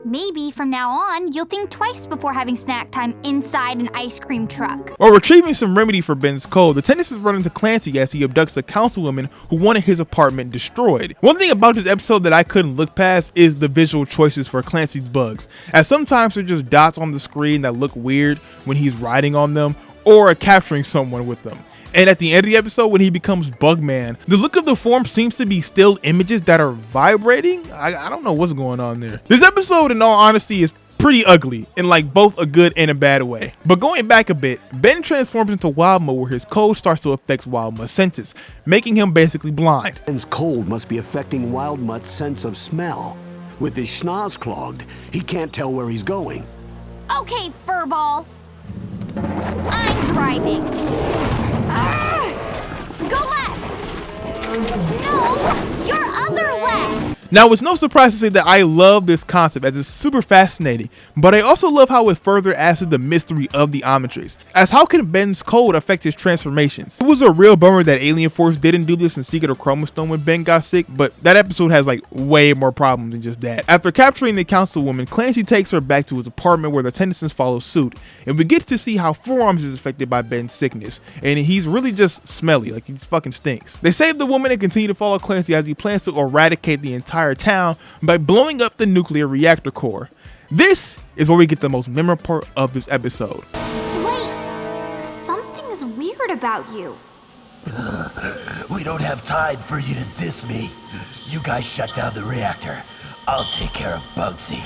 Maybe from now on, you'll think twice before having snack time inside an ice cream truck. While retrieving some remedy for Ben's cold, the Tennysons run into Clancy as he abducts a councilwoman who wanted his apartment destroyed. One thing about this episode that I couldn't look past is the visual choices for Clancy's bugs, as sometimes they're just dots on the screen that look weird when he's riding on them or capturing someone with them. And at the end of the episode, when he becomes Bugman, the look of the form seems to be still images that are vibrating. I don't know what's going on there. This episode, in all honesty, is pretty ugly in like both a good and a bad way. But going back a bit, Ben transforms into Wildmo, where his cold starts to affect Wildmutt's senses, making him basically blind. Ben's cold must be affecting Wildmutt's sense of smell. With his schnoz clogged, he can't tell where he's going. Okay, Furball. I'm driving. Go left! No! Your other left! Now, it's no surprise to say that I love this concept as it's super fascinating, but I also love how it further adds to the mystery of the Omnitrix, as how can Ben's code affect his transformations? It was a real bummer that Alien Force didn't do this in Secret of Chromastone when Ben got sick, but that episode has like way more problems than just that. After capturing the councilwoman, Clancy takes her back to his apartment where the Tennysons follow suit, and we get to see how Forearms is affected by Ben's sickness, and he's really just smelly, like he just fucking stinks. They save the woman and continue to follow Clancy as he plans to eradicate the entire town by blowing up the nuclear reactor core. This is where we get the most memorable part of this episode. Wait, something's weird about you. We don't have time for you to diss me. You guys shut down the reactor. I'll take care of Bugsy.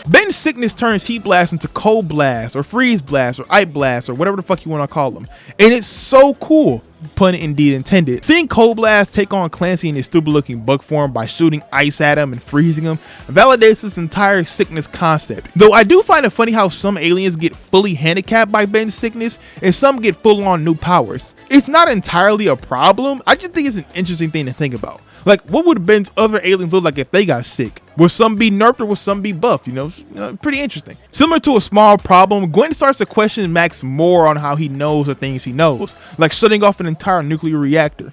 Ben's sickness turns Heat Blast into Cold Blast, or Freeze Blast, or Ice Blast, or whatever the fuck you want to call them. And it's so cool, pun indeed intended. Seeing Cold Blast take on Clancy in his stupid looking bug form by shooting ice at him and freezing him validates this entire sickness concept. Though I do find it funny how some aliens get fully handicapped by Ben's sickness, and some get full on new powers. It's not entirely a problem, I just think it's an interesting thing to think about. Like, what would Ben's other aliens look like if they got sick? Would some be nerfed or would some be buffed? You know, pretty interesting. Similar to a small problem, Gwen starts to question Max more on how he knows the things he knows, like shutting off an entire nuclear reactor.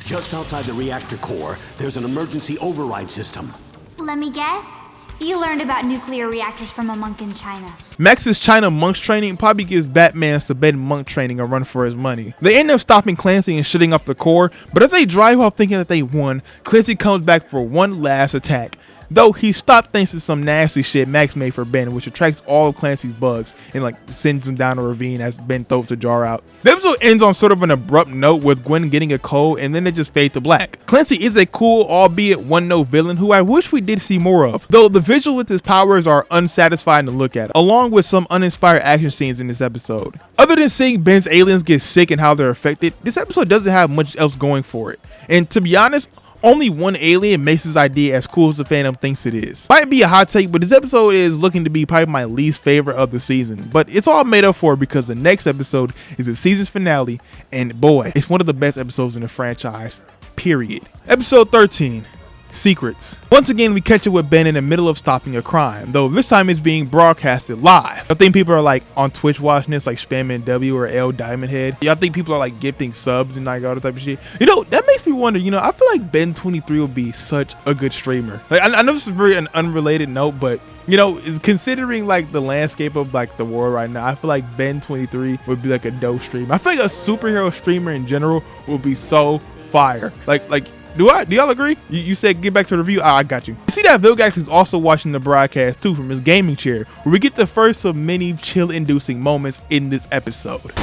Just outside the reactor core, there's an emergency override system. Let me guess. You learned about nuclear reactors from a monk in China. Max's China monks training probably gives Batman's Tibetan monk training a run for his money. They end up stopping Clancy and shutting off the core, but as they drive off thinking that they won, Clancy comes back for one last attack. Though he stopped thanks to some nasty shit Max made for Ben, which attracts all of Clancy's bugs and like sends him down a ravine as Ben throws the jar out. The episode ends on sort of an abrupt note with Gwen getting a cold, and then it just fades to black. Clancy is a cool, albeit one-note villain who I wish we did see more of, though the visual with his powers are unsatisfying to look at, along with some uninspired action scenes in this episode. Other than seeing Ben's aliens get sick and how they're affected, this episode doesn't have much else going for it. And to be honest, only one alien makes this idea as cool as the fandom thinks it is. Might be a hot take, but this episode is looking to be probably my least favorite of the season. But it's all made up for because the next episode is the season's finale, and boy, it's one of the best episodes in the franchise, period. Episode 13. Secrets. Once again, we catch up with Ben in the middle of stopping a crime, though this time it's being broadcasted live. I think people are like on Twitch watching this, like spamming W or L Diamond Head. Yeah, I think people are like gifting subs and like all that type of shit. You know, that makes me wonder, you know, I feel like Ben 23 would be such a good streamer. Like, I know this is very an unrelated note, but you know, is considering like the landscape of like the world right now, I feel like Ben 23 would be like a dope streamer. I feel like a superhero streamer in general would be so fire. Like do y'all agree? You said get back to the review. I got you. You see that Vilgax is also watching the broadcast too from his gaming chair, where we get the first of many chill-inducing moments in this episode.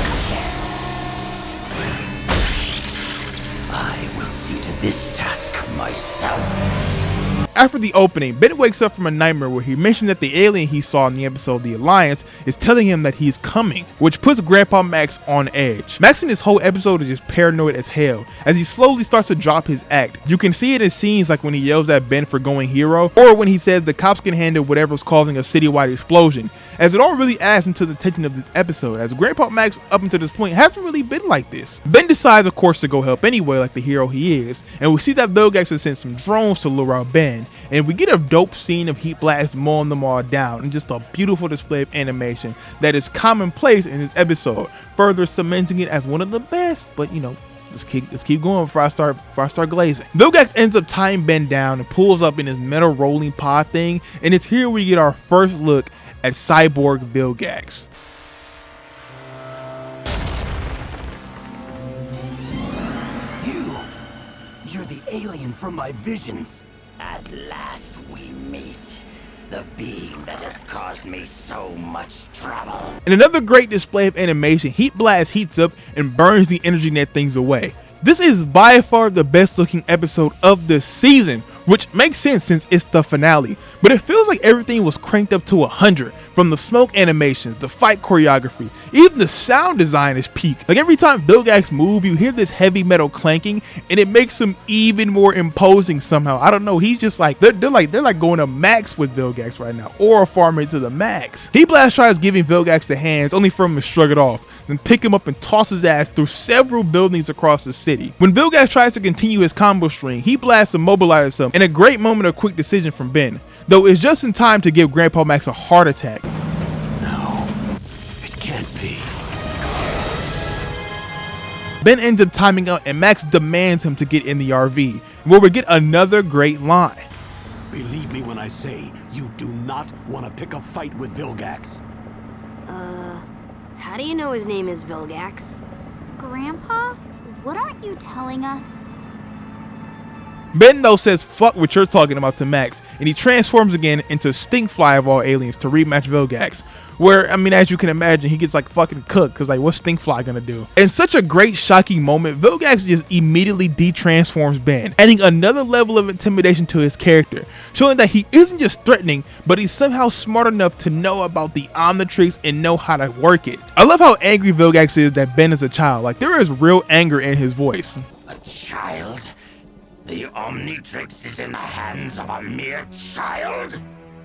I will see to this task myself. After the opening, Ben wakes up from a nightmare where he mentioned that the alien he saw in the episode The Alliance is telling him that he's coming, which puts Grandpa Max on edge. Max in this whole episode is just paranoid as hell as he slowly starts to drop his act. You can see it in scenes like when he yells at Ben for going hero, or when he says the cops can handle whatever's causing a citywide explosion, as it all really adds into the tension of this episode, as Grandpa Max up until this point hasn't really been like this. Ben decides of course to go help anyway like the hero he is, and we see that Vilgax has sent some drones to lure out Ben, and we get a dope scene of Heat Blast mowing them all down, and just a beautiful display of animation that is commonplace in this episode, further cementing it as one of the best. But you know, let's keep going before I start glazing. Vilgax ends up tying Ben down and pulls up in his metal rolling pod thing, and it's here we get our first look at Cyborg Vilgax. You're the alien from my visions. At last we meet. The being that has caused me so much trouble. In another great display of animation, Heat Blast heats up and burns the energy net things away. This is by far the best looking episode of the season, which makes sense since it's the finale, but it feels like everything was cranked up to 100, from the smoke animations, the fight choreography, even the sound design is peak. Like every time Vilgax moves, you hear this heavy metal clanking, and it makes him even more imposing somehow. I don't know, he's just like, they're like going to max with Vilgax right now, or farming to the max. Heat Blast tries giving Vilgax the hands, only for him to shrug it off, then pick him up and toss his ass through several buildings across the city. When Vilgax tries to continue his combo string, he blasts immobilizes him in a great moment of quick decision from Ben, though it's just in time to give Grandpa Max a heart attack. No, it can't be. Ben ends up timing out and Max demands him to get in the RV, where we get another great line. Believe me when I say you do not want to pick a fight with Vilgax. How do you know his name is Vilgax? Grandpa, what aren't you telling us? Ben though says fuck what you're talking about to Max, and he transforms again into Stinkfly of all aliens to rematch Vilgax. Where, I mean, as you can imagine, he gets like fucking cooked, because like what's Stinkfly gonna do? In such a great shocking moment, Vilgax just immediately de-transforms Ben, adding another level of intimidation to his character, showing that he isn't just threatening, but he's somehow smart enough to know about the Omnitrix and know how to work it. I love how angry Vilgax is that Ben is a child. Like, there is real anger in his voice. A child? The Omnitrix is in the hands of a mere child?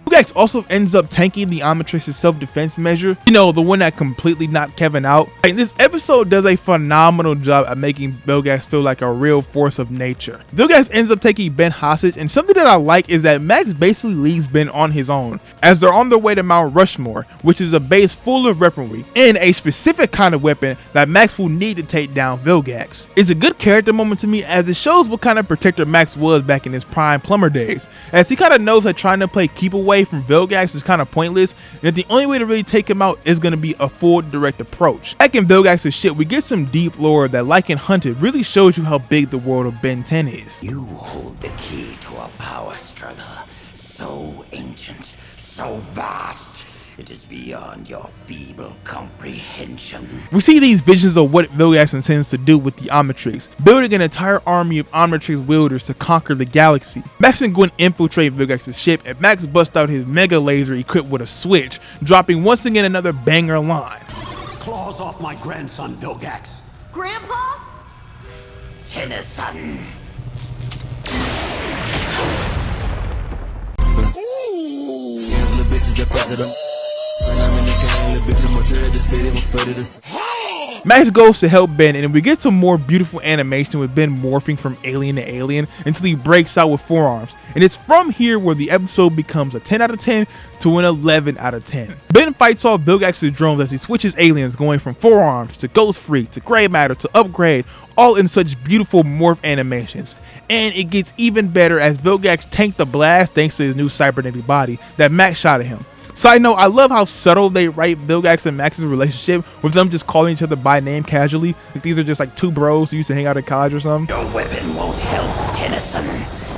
Vilgax also ends up tanking the Omnitrix's self-defense measure, you know, the one that completely knocked Kevin out. Like, this episode does a phenomenal job at making Vilgax feel like a real force of nature. Vilgax ends up taking Ben hostage, and something that I like is that Max basically leaves Ben on his own, as they're on their way to Mount Rushmore, which is a base full of weaponry, and a specific kind of weapon that Max will need to take down Vilgax. It's a good character moment to me, as it shows what kind of protector Max was back in his prime plumber days, as he kind of knows that trying to play keep away from Vilgax is kind of pointless, and that the only way to really take him out is going to be a full direct approach. Back in Vilgax's shit, we get some deep lore that, like in Hunted, really shows you how big the world of Ben 10 is. You hold the key to a power struggle so ancient, so vast, it is beyond your feeble comprehension. We see these visions of what Vilgax intends to do with the Omnitrix, building an entire army of Omnitrix wielders to conquer the galaxy. Max and Gwen infiltrate Vilgax's ship, and Max busts out his mega laser equipped with a switch, dropping once again another banger line. Claws off my grandson, Vilgax. Grandpa? Tennyson. Max goes to help Ben, and we get some more beautiful animation with Ben morphing from alien to alien until he breaks out with forearms. And it's from here where the episode becomes a 10 out of 10 to an 11 out of 10. Ben fights off Vilgax's drones as he switches aliens, going from forearms to Ghost Freak to Gray Matter to Upgrade, all in such beautiful morph animations. And it gets even better as Vilgax tanked the blast thanks to his new cybernetic body that Max shot at him. Side note, I love how subtle they write Vilgax and Max's relationship, with them just calling each other by name casually. Like these are just like two bros who used to hang out in college or something. Your weapon won't help, Tennyson.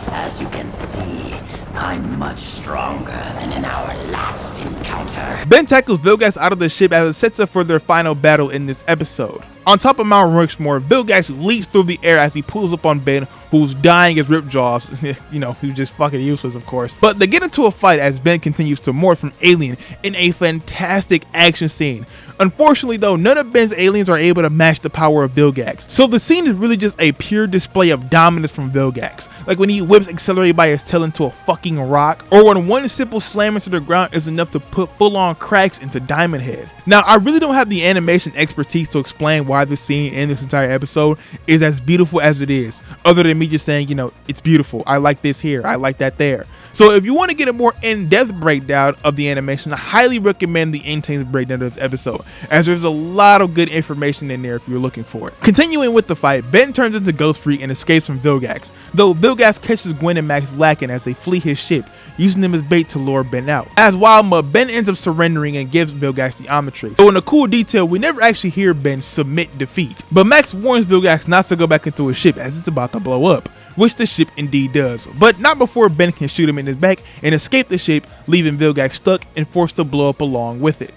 As you can see, I'm much stronger than in our last encounter. Ben tackles Vilgax out of the ship as it sets up for their final battle in this episode. On top of Mount Rushmore, Vilgax leaps through the air as he pulls up on Ben, who's dying as Ripjaws. You know, who's just fucking useless, of course. But they get into a fight as Ben continues to morph from alien in a fantastic action scene. Unfortunately though, none of Ben's aliens are able to match the power of Vilgax, so the scene is really just a pure display of dominance from Vilgax, like when he whips Accelerate by his tail into a fucking rock, or when one simple slam into the ground is enough to put full-on cracks into Diamond Head. Now, I really don't have the animation expertise to explain why this scene in this entire episode is as beautiful as it is, other than me just saying, you know, it's beautiful, I like this here, I like that there. So if you want to get a more in-depth breakdown of the animation, I highly recommend the Intense breakdown of this episode, as there's a lot of good information in there if you're looking for it. Continuing with the fight, Ben turns into Ghost Freak and escapes from Vilgax, though Vilgax catches Gwen and Max lacking as they flee his ship, using them as bait to lure Ben out. As Wildma, Ben ends up surrendering and gives Vilgax the Omnitrix. So in a cool detail, we never actually hear Ben submit defeat, but Max warns Vilgax not to go back into his ship as it's about to blow up, which the ship indeed does, but not before Ben can shoot him in his back and escape the ship, leaving Vilgax stuck and forced to blow up along with it.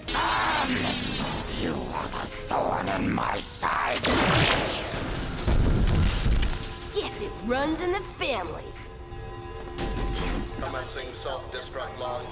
You are the thorn in my side. Yes, it runs in the family. Commencing self-destruct launch.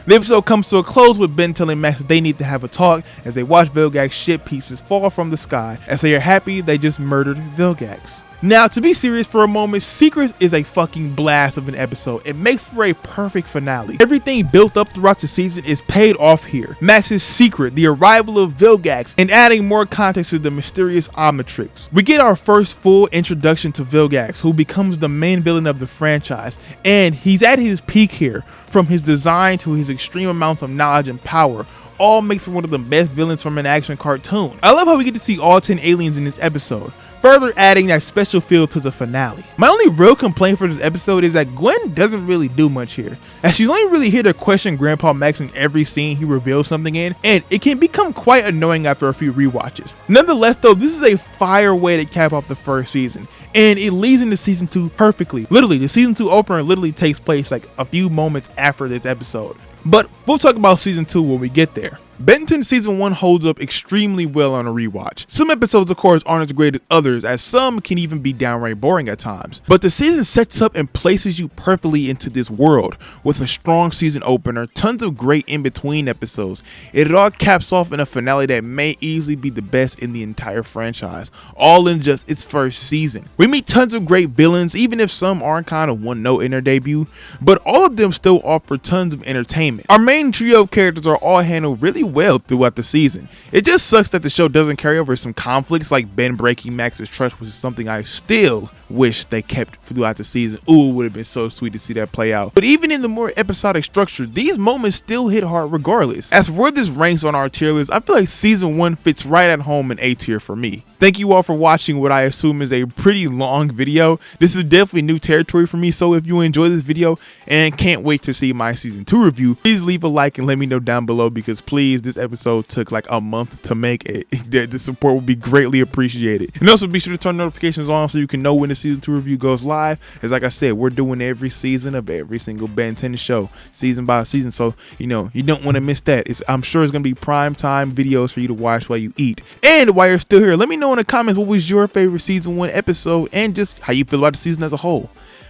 The episode comes to a close with Ben telling Max that they need to have a talk as they watch Vilgax's ship pieces fall from the sky, as they are happy they just murdered Vilgax. Now, to be serious for a moment, Secrets is a fucking blast of an episode. It makes for a perfect finale. Everything built up throughout the season is paid off here. Max's secret, the arrival of Vilgax, and adding more context to the mysterious Omnitrix. We get our first full introduction to Vilgax, who becomes the main villain of the franchise, and he's at his peak here, from his design to his extreme amounts of knowledge and power. All makes him one of the best villains from an action cartoon. I love how we get to see all 10 aliens in this episode, further adding that special feel to the finale. My only real complaint for this episode is that Gwen doesn't really do much here, as she's only really here to question Grandpa Max in every scene he reveals something in, and it can become quite annoying after a few rewatches. Nonetheless though, this is a fire way to cap off the first season, and it leads into season 2 perfectly. Literally, the season 2 opener literally takes place like a few moments after this episode. But we'll talk about season 2 when we get there. Ben 10 season 1 holds up extremely well on a rewatch. Some episodes of course aren't as great as others, as some can even be downright boring at times. But the season sets up and places you perfectly into this world, with a strong season opener, tons of great in-between episodes. It all caps off in a finale that may easily be the best in the entire franchise, all in just its first season. We meet tons of great villains, even if some aren't kind of one note in their debut, but all of them still offer tons of entertainment. Our main trio of characters are all handled really well throughout the season. It just sucks that the show doesn't carry over some conflicts, like Ben breaking Max's trust, which is something I still wish they kept throughout the season. Ooh, it would have been so sweet to see that play out. But even in the more episodic structure, these moments still hit hard regardless. As for where this ranks on our tier list, I feel like season 1 fits right at home in A tier for me. Thank you all for watching what I assume is a pretty long video. This is definitely new territory for me, so if you enjoy this video and can't wait to see my season 2 review, please leave a like and let me know down below, because please, this episode took like a month to make it. The support would be greatly appreciated. And also be sure to turn notifications on so you can know when the season 2 review goes live. As like I said, we're doing every season of every single Ben 10 show, season by season, so you know you don't want to miss that. I'm sure it's gonna be prime time videos for you to watch while you eat. And while you're still here, let me know in the comments what was your favorite season 1 episode and just how you feel about the season as a whole.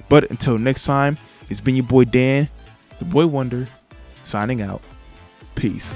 But until next time, it's been your boy Dan, the Boy Wonder, signing out. Peace.